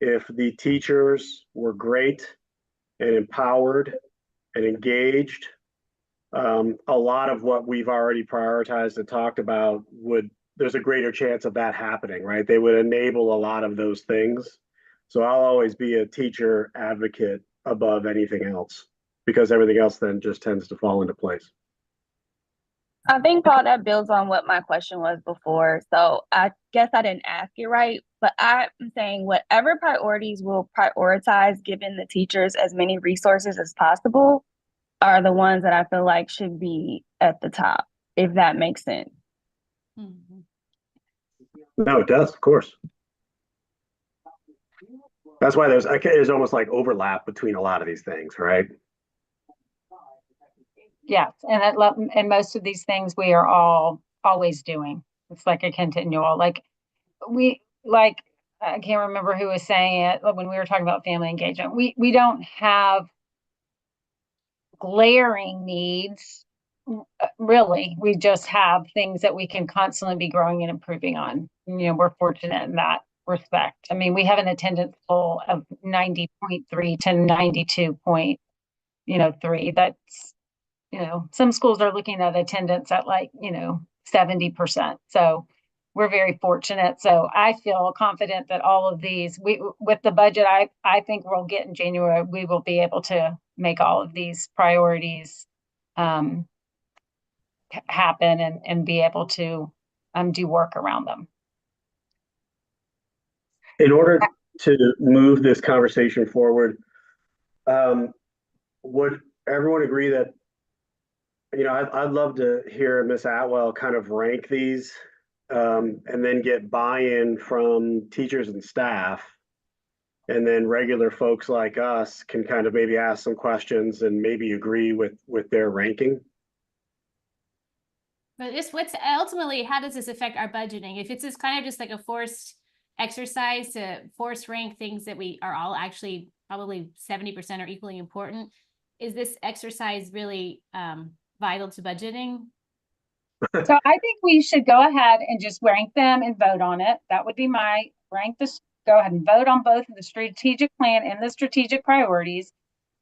if the teachers were great and empowered and engaged, a lot of what we've already prioritized and talked about there's a greater chance of that happening, right? They would enable a lot of those things. So I'll always be a teacher advocate above anything else, because everything else then just tends to fall into place. I think, Paul, that builds on what my question was before. So I guess I didn't ask it right, but I'm saying whatever priorities will prioritize giving the teachers as many resources as possible are the ones that I feel like should be at the top, if that makes sense. Mm-hmm. No, it does, of course. That's why there's almost like overlap between a lot of these things, right? Yes, and most of these things we are all always doing. It's like a continual, I can't remember who was saying it when we were talking about family engagement. We don't have glaring needs, really. We just have things that we can constantly be growing and improving on. We're fortunate in that respect. I mean, we have an attendance goal of 90.3 to 92.3. That's, some schools are looking at attendance at 70%. So we're very fortunate. So I feel confident that all of these, with the budget I think we'll get in January, we will be able to make all of these priorities happen and be able to do work around them. In order to move this conversation forward, would everyone agree that, I'd love to hear Ms. Atwell kind of rank these and then get buy-in from teachers and staff, and then regular folks like us can kind of maybe ask some questions and maybe agree with their ranking. But what's ultimately, how does this affect our budgeting? If it's just kind of just like a forced exercise to force rank things that we are all actually probably 70% are equally important, is this exercise really vital to budgeting? So I think we should go ahead and just rank them and vote on it. That would be my rank. Go ahead and vote on both the strategic plan and the strategic priorities.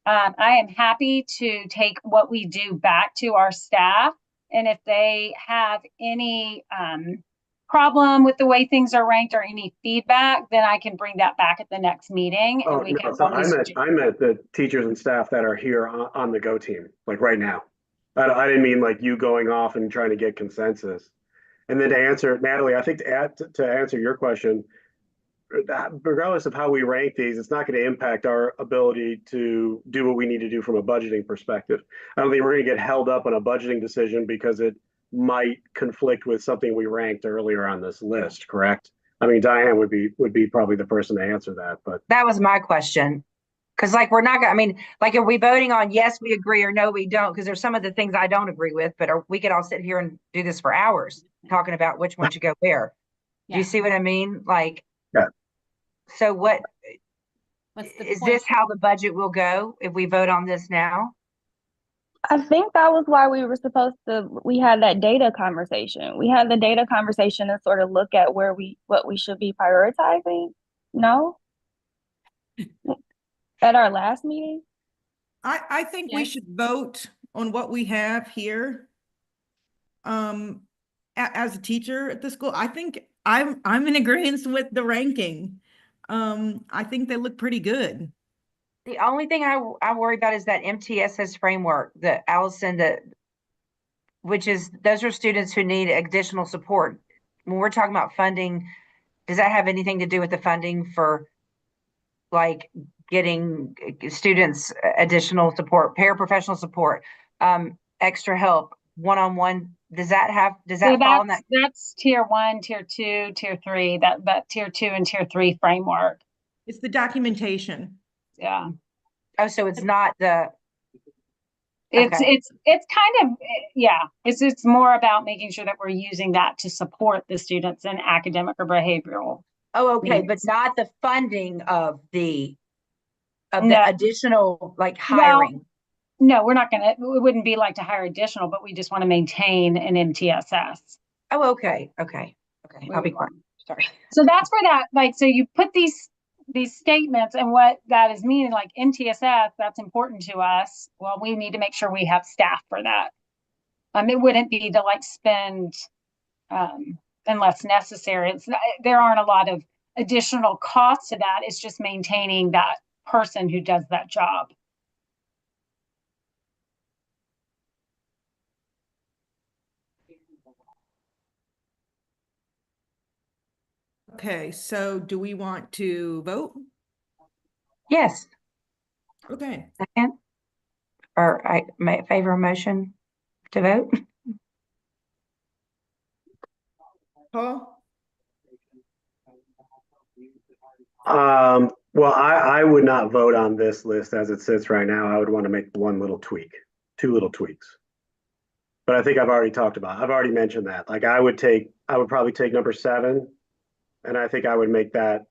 I am happy to take what we do back to our staff, and if they have any problem with the way things are ranked or any feedback, then I can bring that back at the next meeting. And we can I meant the teachers and staff that are here on the Go team, like right now. I didn't mean like you going off and trying to get consensus. And then to answer, Natalie, I think to answer your question, regardless of how we rank these, it's not going to impact our ability to do what we need to do from a budgeting perspective. I don't think we're going to get held up on a budgeting decision because it might conflict with something we ranked earlier on this list, correct? I mean, Diane would be probably the person to answer that, but that was my question. Cause like, we're not gonna, I mean, like, are we voting on, yes, we agree, or no, we don't? Cause there's some of the things I don't agree with, but we could all sit here and do this for hours, talking about which one should go where. Do you Yeah. see what I mean? Like, Yeah. so what, What's the is point? this how the budget will go if we vote on this now? I think that was why we had that data conversation. We had the data conversation and sort of look at what we should be prioritizing. No? At our last meeting? I think we Yes. should vote on what we have here. As a teacher at the school, I think I'm in agreement with the ranking. I think they look pretty good. The only thing I worry about is that MTSS framework, that Allison, which is, those are students who need additional support. When we're talking about funding, does that have anything to do with the funding for like getting students additional support, paraprofessional support, extra help, one-on-one? Does that So fall in that? that's tier 1, tier 2, tier 3, that tier 2 and tier 3 framework. It's the documentation. Yeah. Oh, so it's not the, It's Okay. it's kind of, yeah, it's more about making sure that we're using that to support the students in academic or behavioral. oh, okay, but Yes. not the funding of the No. additional, like, Well, hiring. No, we're not gonna, it wouldn't be like to hire additional, but we just want to maintain an MTSS. Oh, okay, I'll be quiet, sorry. So that's where that, like, so you put these statements and what that is meaning, like MTSS, that's important to us. Well, we need to make sure we have staff for that. It wouldn't be to like spend, unless necessary. There aren't a lot of additional costs to that. It's just maintaining that person who does that job. Okay, so do we want to vote? Yes, Okay, second, or I may favor a motion to vote. Paul? Well, I would not vote on this list as it sits right now. I would want to make one little tweak, two little tweaks. But I think I've already mentioned that. Like I would probably take number 7, and I think I would make that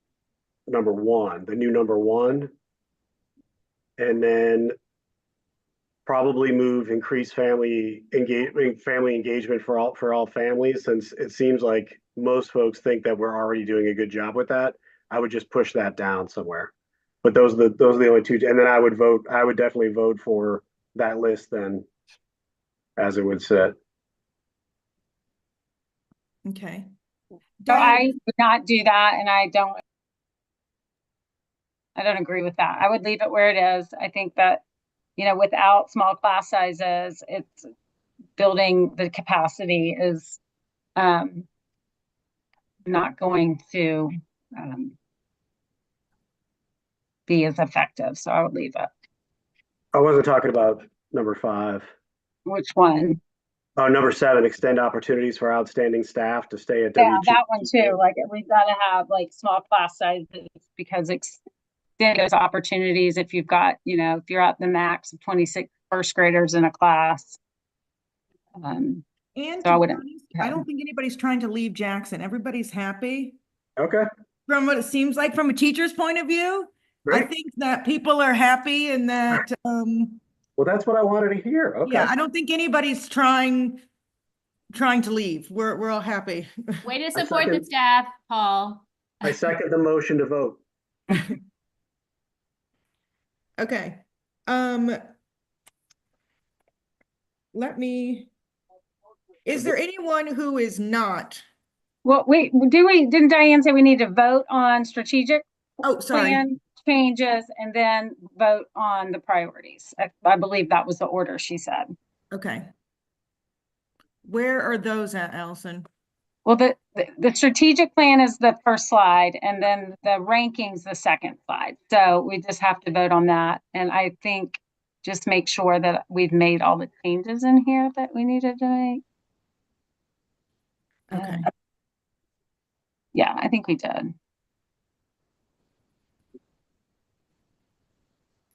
number 1, the new number 1. And then probably move increased family engagement for all families, since it seems like most folks think that we're already doing a good job with that. I would just push that down somewhere. But those are the only two. And then I would definitely vote for that list then, as it would sit. Okay. So I Diane, would not do that, and I don't agree with that. I would leave it where it is. I think that, without small class sizes, it's building the capacity is not going to be as effective. So I would leave it. I wasn't talking about number 5. Which one? Oh, number 7, extend opportunities for outstanding staff to stay at Yeah, W2. that one too. Like we've got to have like small class sizes, because extend those opportunities if you've got, if you're at the max of 26 first graders in a class. and So to I be wouldn't. honest, I don't think anybody's trying to leave Jackson. Everybody's happy. Okay, From what it seems like from a teacher's point of view, I great. think that people are happy and that, Well, that's what I wanted to hear. Okay. yeah, I don't think anybody's trying to leave. We're all happy. Way to support the second- staff, Paul. I second the motion to vote. Okay. Is there anyone who is not? Well, wait, didn't Diane say we need to vote on strategic Oh, sorry. plan changes and then vote on the priorities? I believe that was the order she said. Okay. Where are those at, Allison? Well, the strategic plan is the first slide, and then the rankings the second slide. So we just have to vote on that. And I think just make sure that we've made all the changes in here that we needed to make. Okay. Yeah, I think we did.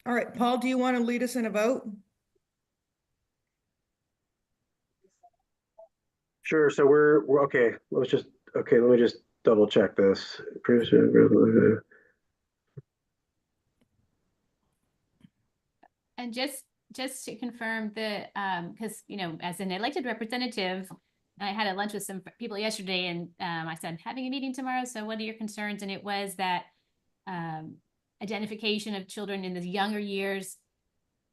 All right, Paul, do you want to lead us in a vote? Sure. So we're okay. Let me just double check this. And just to confirm the, because, you know, as an elected representative, I had a lunch with some people yesterday and I said, I'm having a meeting tomorrow. So what are your concerns? And it was that identification of children in the younger years,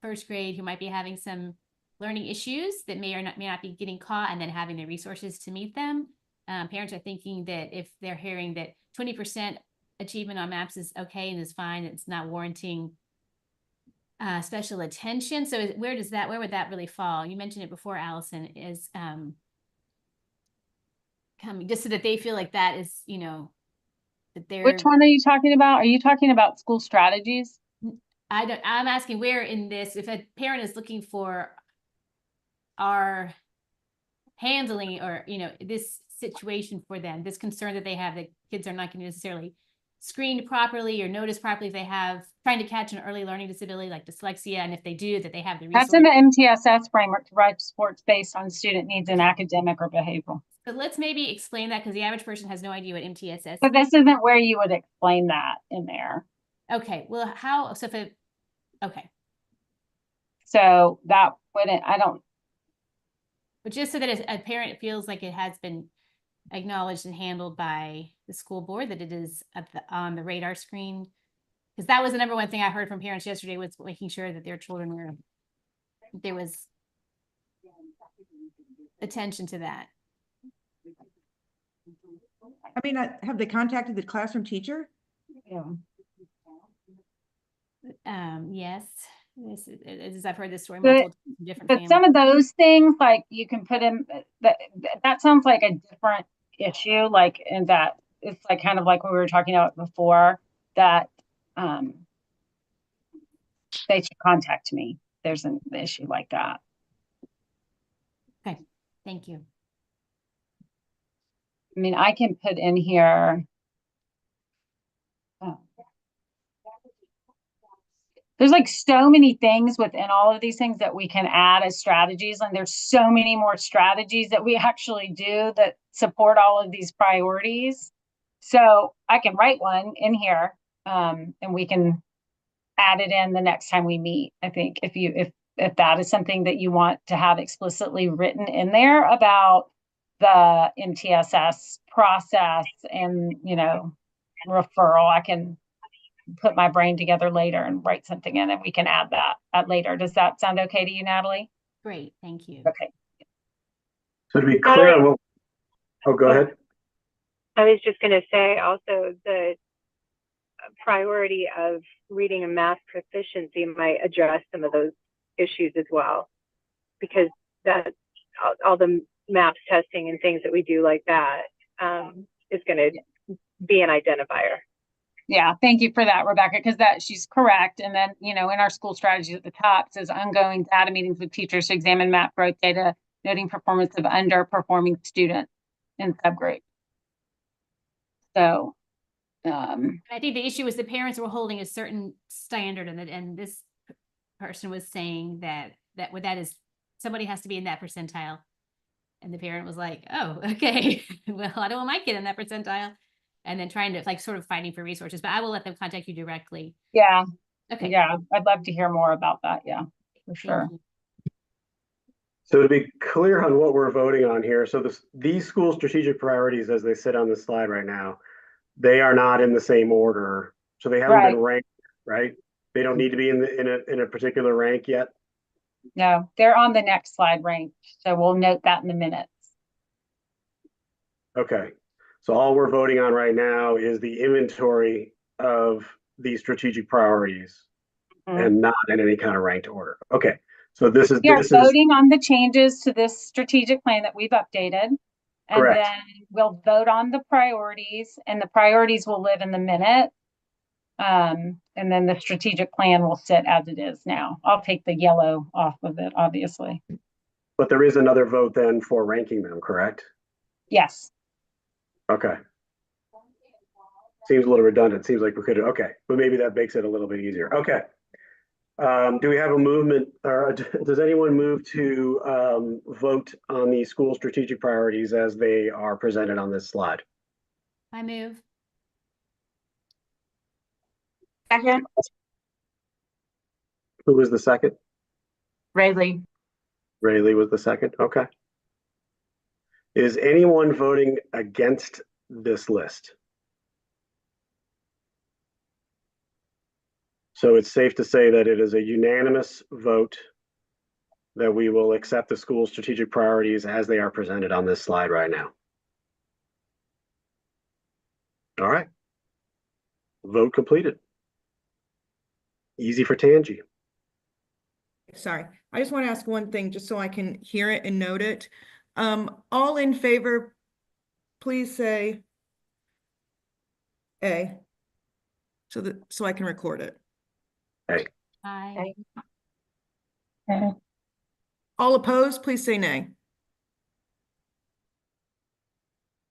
first grade, who might be having some learning issues that may not be getting caught, and then having the resources to meet them. Parents are thinking that if they're hearing that 20% achievement on MAPS is okay and is fine, it's not warranting special attention. So where would that really fall? You mentioned it before, Allison, is coming just so that they feel like that is, you know, that they're. Which one are you talking about? Are you talking about school strategies? I'm asking where in this, if a parent is looking for our handling or, you know, this situation for them, this concern that they have that kids are not going to necessarily screened properly or noticed properly if they have trying to catch an early learning disability like dyslexia, and if they do, that they have the resources. That's in the MTSS framework to provide supports based on student needs in academic or behavioral. But let's maybe explain that, because the average person has no idea what MTSS. But this isn't where you would explain that in there. Okay, well, okay. So that wouldn't, But just so that a parent feels like it has been acknowledged and handled by the school board, that it is on the radar screen. Because that was the number one thing I heard from parents yesterday, was making sure that their children there was attention to that. I mean, have they contacted the classroom teacher? Yes, as I've heard this story But- multiple times from different but families. some of those things, like you can put in, that sounds like a different issue, like in that it's like kind of like what we were talking about before, that they should contact me. There's an issue like that. Okay, thank you. I mean, I can put in here. There's like so many things within all of these things that we can add as strategies. And there's so many more strategies that we actually do that support all of these priorities. So I can write one in here and we can add it in the next time we meet. I think if that is something that you want to have explicitly written in there about the MTSS process and, you know, referral, I can put my brain together later and write something in and we can add that later. Does that sound okay to you, Natalie? Great, thank you. Okay. So to be clear on go ahead. I was just going to say also the priority of reading and math proficiency might address some of those issues as well, because that all the MAPS testing and things that we do like that is going to be an identifier. Yeah, thank you for that, Rebecca, because she's correct. And then, you know, in our school strategy at the top, it says ongoing data meetings with teachers to examine MAP growth data, noting performance of underperforming students in subgroup. So, I think the issue was the parents were holding a certain standard, and this person was saying that is somebody has to be in that percentile, and the parent was like, "Oh, okay, well, I don't want my kid in that percentile." And then trying to like sort of fighting for resources, but I will let them contact you directly. yeah. Okay. Yeah, I'd love to hear more about that. Yeah, for Thank sure. you. So to be clear on what we're voting on here, so these school strategic priorities, as they sit on the slide right now, they are not in the same order. So they haven't been ranked, right? They don't need to be in a particular rank yet. No, they're on the next slide ranked. So we'll note that in the minutes. Okay. So all we're voting on right now is the inventory of these strategic priorities and not in any kind of ranked order. Okay. So this is We are voting on the changes to this strategic plan that we've updated. And correct. then we'll vote on the priorities, and the priorities will live in the minute. And then the strategic plan will sit as it is now. I'll take the yellow off of it, obviously. But there is another vote then for ranking them, correct? Yes. Okay. Seems a little redundant. Seems like we could, okay, but maybe that makes it a little bit easier. Okay. Do we have a movement, or does anyone move to vote on the school strategic priorities as they are presented on this slide? I move. Second, Who was the second? Rayleigh. Rayleigh was the second. Okay. Is anyone voting against this list? So it's safe to say that it is a unanimous vote that we will accept the school strategic priorities as they are presented on this slide right now. All right. Vote completed. Easy for Tangi. Sorry, I just want to ask one thing, just so I can hear it and note it. All in favor, please say A, so I can record it. Hey. Aye. Okay. All opposed, please say nay.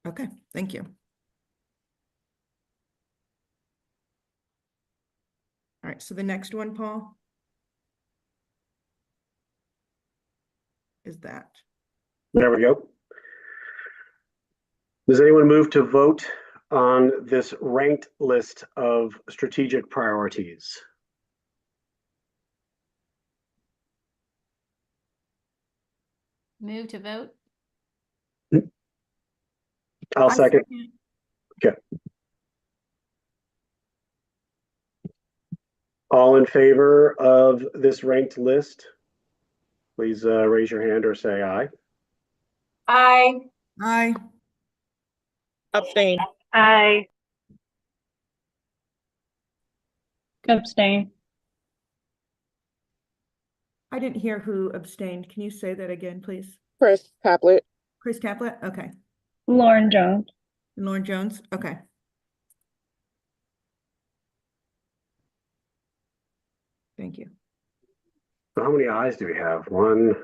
Okay, thank you. All right, so the next one, Paul, is that. There we go. Does anyone move to vote on this ranked list of strategic priorities? Move to vote. I'll second. Okay. All in favor of this ranked list, please raise your hand or say aye. Aye. Aye. Abstain. Aye. Abstain. I didn't hear who abstained. Can you say that again, please? Chris Caplet. Chris Caplet? Okay. Lauren Jones. And Lauren Jones? Okay. Thank you. So how many ayes do we have? 1,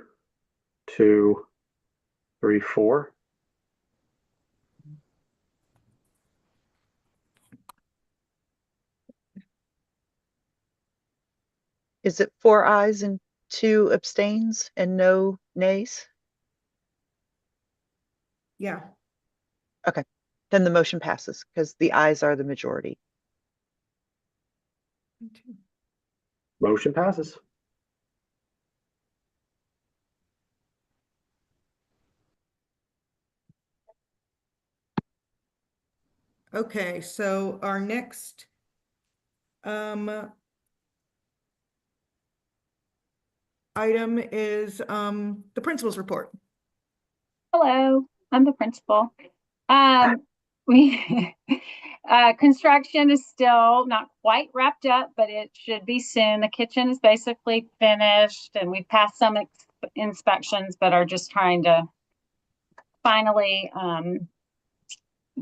2, 3, 4. Is it 4 ayes and 2 abstains and no nays? Yeah. Okay, then the motion passes because the ayes are the majority. Motion passes. Okay, so our next item is the principal's report. Hello, I'm the principal. We construction is still not quite wrapped up, but it should be soon. The kitchen is basically finished, and we've passed some inspections, but are just trying to finally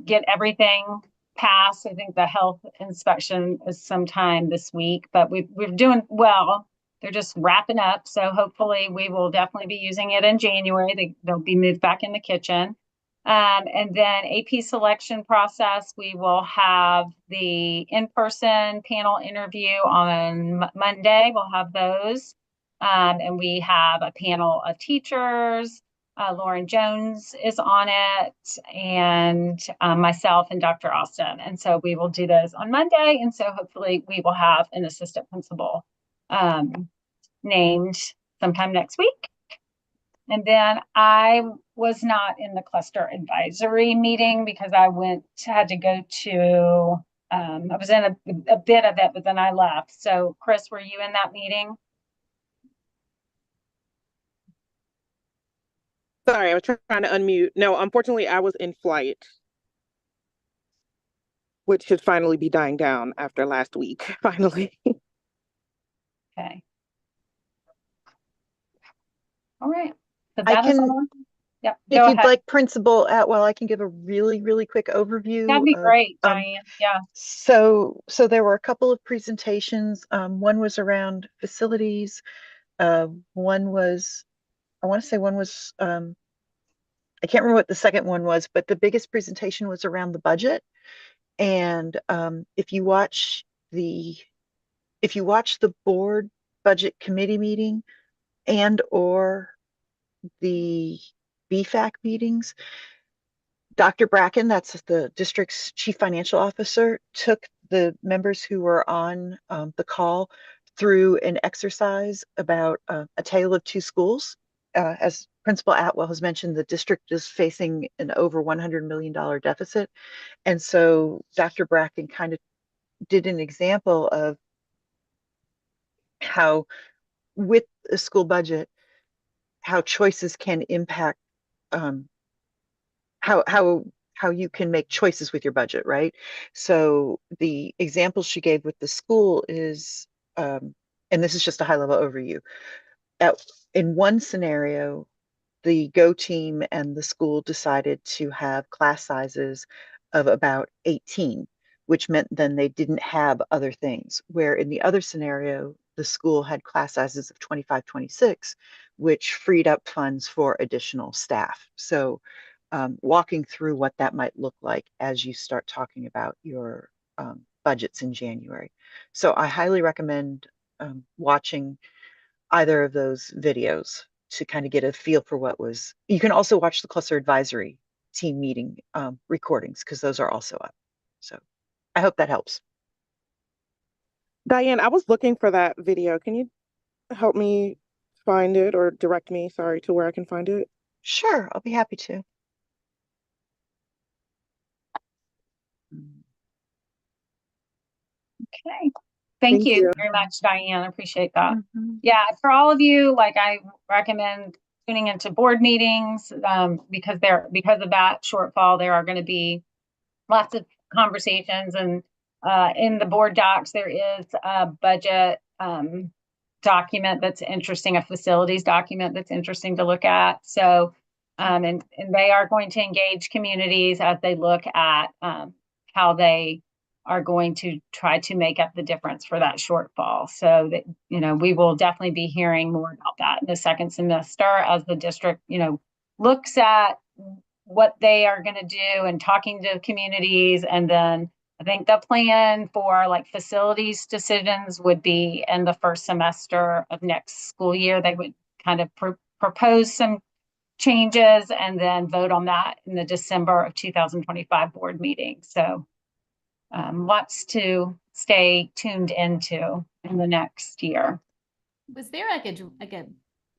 get everything passed. I think the health inspection is sometime this week, but we're doing well. They're just wrapping up, so hopefully we will definitely be using it in January. They'll be moved back in the kitchen. And then AP selection process, we will have the in-person panel interview on Monday. We'll have those. And we have a panel of teachers. Lauren Jones is on it, and myself and Dr. Austin. And so we will do those on Monday. And so hopefully we will have an assistant principal named sometime next week. And then I was not in the cluster advisory meeting because I had to go to, I was in a bit of it, but then I left. So Chris, were you in that meeting? Sorry, I was trying to unmute. No, unfortunately, I was in flight, which should finally be dying down after last week, finally. Okay. All right. So I that is can, all. Yep. if Go you'd ahead. like Principal Atwell, I can give a really quick overview. That'd be of, great, Diane. Yeah. So there were a couple of presentations. One was around facilities. One was, I want to say one was, I can't remember what the second one was, but the biggest presentation was around the budget. And if you watch the board budget committee meeting and or the BFAC meetings, Dr. Bracken, that's the district's chief financial officer, took the members who were on the call through an exercise about a tale of two schools. As Principal Atwell has mentioned, the district is facing an over $100 million deficit. And so Dr. Bracken kind of did an example of how with a school budget, how choices can impact how you can make choices with your budget, right? So the example she gave with the school is, and this is just a high level overview. In one scenario, the Go team and the school decided to have class sizes of about 18, which meant then they didn't have other things. Where in the other scenario, the school had class sizes of 25, 26, which freed up funds for additional staff. So walking through what that might look like as you start talking about your budgets in January. So I highly recommend watching either of those videos to kind of get a feel for what was. You can also watch the cluster advisory team meeting recordings because those are also up. So I hope that helps. Diane, I was looking for that video. Can you help me find it or direct me, sorry, to where I can find it? Sure, I'll be happy to. Okay. Thank Thank you you. very much, Diane. I appreciate that. Mhm. Yeah, for all of you, like I recommend tuning into board meetings because of that shortfall, there are going to be lots of conversations, and in the board docs, there is a budget document that's interesting, a facilities document that's interesting to look at. So, and they are going to engage communities as they look at how they are going to try to make up the difference for that shortfall. So that, we will definitely be hearing more about that in the second semester as the district, looks at what they are going to do and talking to communities. And then I think the plan for like facilities decisions would be in the first semester of next school year. They would kind of propose some changes and then vote on that in the December of 2025 board meeting. So lots to stay tuned into in the next year. Was there like a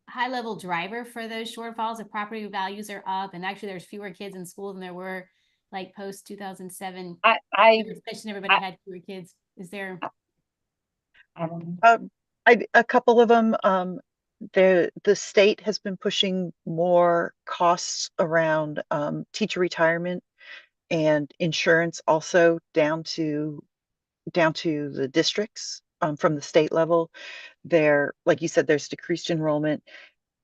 high level driver for those shortfalls if property values are up and actually there's fewer kids in school than there were like post 2007? Everybody had fewer kids. Is there? A couple of them. The state has been pushing more costs around teacher retirement and insurance also down to the districts from the state level. There, like you said, there's decreased enrollment.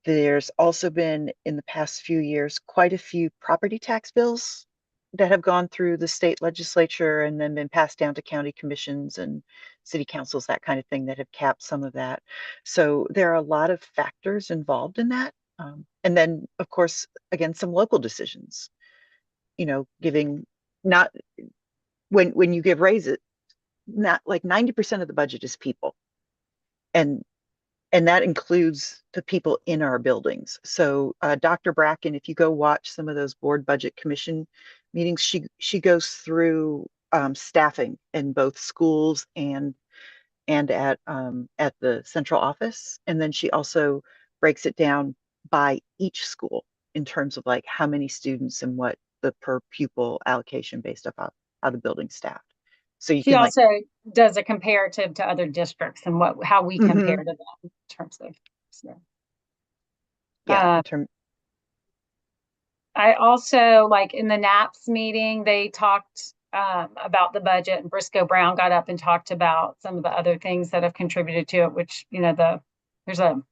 There's also been in the past few years quite a few property tax bills that have gone through the state legislature and then been passed down to county commissions and city councils, that kind of thing, that have capped some of that. So there are a lot of factors involved in that. And then, of course, again, some local decisions, giving not when you give raises, not like 90% of the budget is people. And that includes the people in our buildings. So Dr. Bracken, if you go watch some of those board budget commission meetings, she goes through staffing in both schools and at the central office. And then she also breaks it down by each school in terms of like how many students and what the per pupil allocation based off how the building's staffed. So she also does a comparative to other districts and how we compare to them in terms of. So. Yeah. I also, like in the NAPS meeting, they talked about the budget, and Briscoe Brown got up and talked about some of the other things that have contributed to it, which, there's a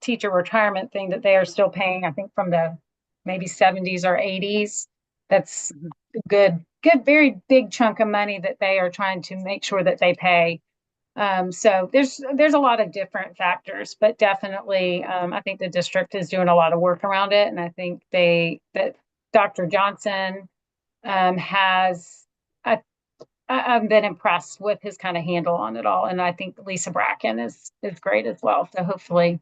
teacher retirement thing that they are still paying, I think from the maybe 70s or 80s. That's good, very big chunk of money that they are trying to make sure that they pay. So there's a lot of different factors, but definitely I think the district is doing a lot of work around it. And I think that Dr. Johnson has, I I've been impressed with his kind of handle on it all. And I think Lisa Bracken is great as well. So hopefully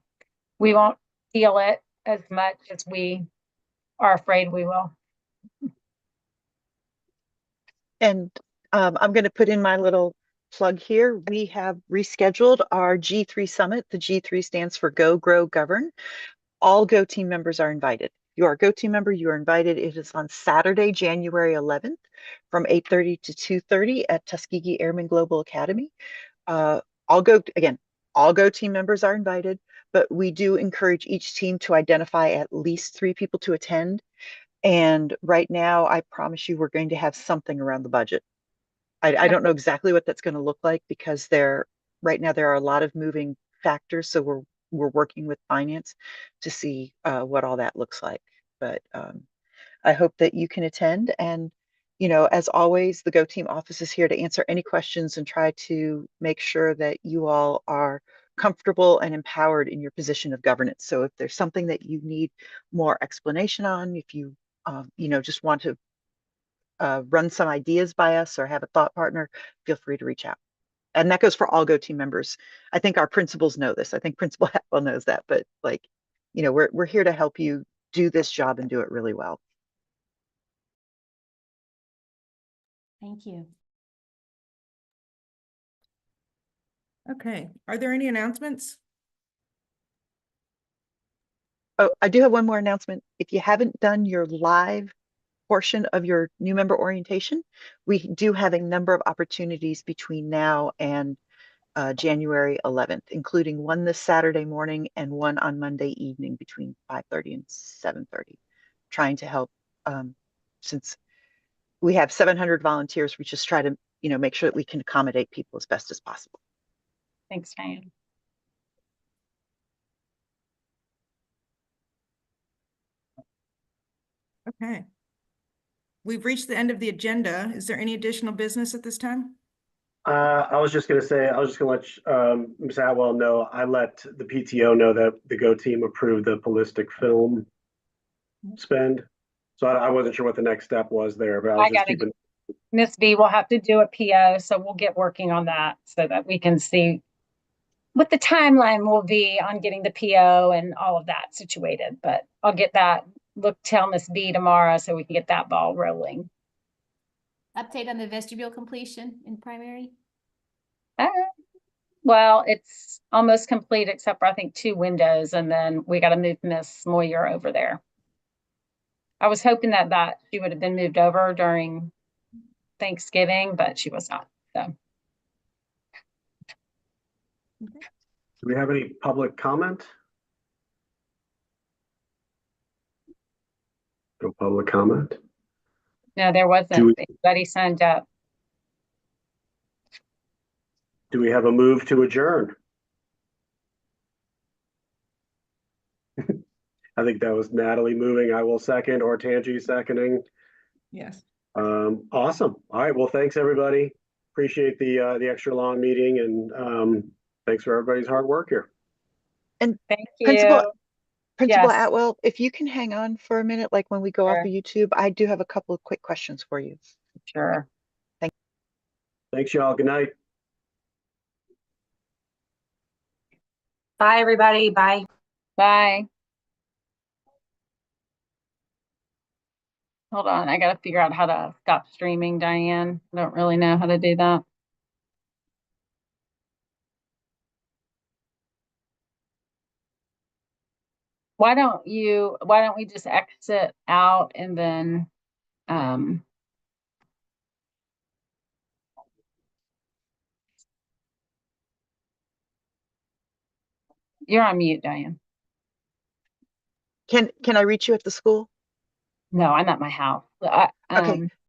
we won't feel it as much as we are afraid we will. And I'm going to put in my little plug here. We have rescheduled our G3 Summit. The G3 stands for Go, Grow, Govern. All Go team members are invited. If you are a Go team member, you are invited. It is on Saturday, January 11th from 8:30 to 2:30 at Tuskegee Airmen Global Academy. All Go team members are invited, but we do encourage each team to identify at least 3 people to attend. And right now, I promise you, we're going to have something around the budget. I don't know exactly what that's going to look like because right now there are a lot of moving factors. So we're working with finance to see what all that looks like. But I hope that you can attend. And, as always, the Go Team office is here to answer any questions and try to make sure that you all are comfortable and empowered in your position of governance. So if there's something that you need more explanation on, if you just want to run some ideas by us or have a thought partner, feel free to reach out. And that goes for all Go team members. I think our principals know this. I think Principal Atwell knows that, but we're here to help you do this job and do it really well. Thank you. Okay, are there any announcements? Oh, I do have one more announcement. If you haven't done your live portion of your new member orientation, we do have a number of opportunities between now and January 11th, including one this Saturday morning and one on Monday evening between 5:30 and 7:30, trying to help since we have 700 volunteers, we just try to make sure that we can accommodate people as best as possible. Thanks, Diane. Okay. We've reached the end of the agenda. Is there any additional business at this time? I was just going to let Ms. Atwell know, I let the PTO know that the Go team approved the ballistic film spend. So I wasn't sure what the next step was there, but I was just keeping. Miss B will have to do a PO, so we'll get working on that so that we can see what the timeline will be on getting the PO and all of that situated. But I'll get that, tell Miss B tomorrow so we can get that ball rolling. Update on the vestibule completion in primary? Well, it's almost complete except for I think 2 windows, and then we got to move Miss Moyer over there. I was hoping that she would have been moved over during Thanksgiving, but she was not. So. Do we have any public comment? No public comment. No, there wasn't. Anybody signed up. Do we have a move to adjourn? I think that was Natalie moving. I will second, or Tangi seconding. Yes. Awesome. All right. Well, thanks everybody. Appreciate the extra long meeting, and thanks for everybody's hard work here. And thank you. Principal Yes. Atwell, if you can hang on for a minute, like when we go off of YouTube, I do have a couple of quick questions for you. Sure. Thanks, y'all. Good night. Bye, everybody. Bye. Bye. Hold on. I got to figure out how to stop streaming, Diane. I don't really know how to do that. Why don't we just exit out and then you're on mute, Diane. Can I reach you at the school? No, I'm at my house. Okay.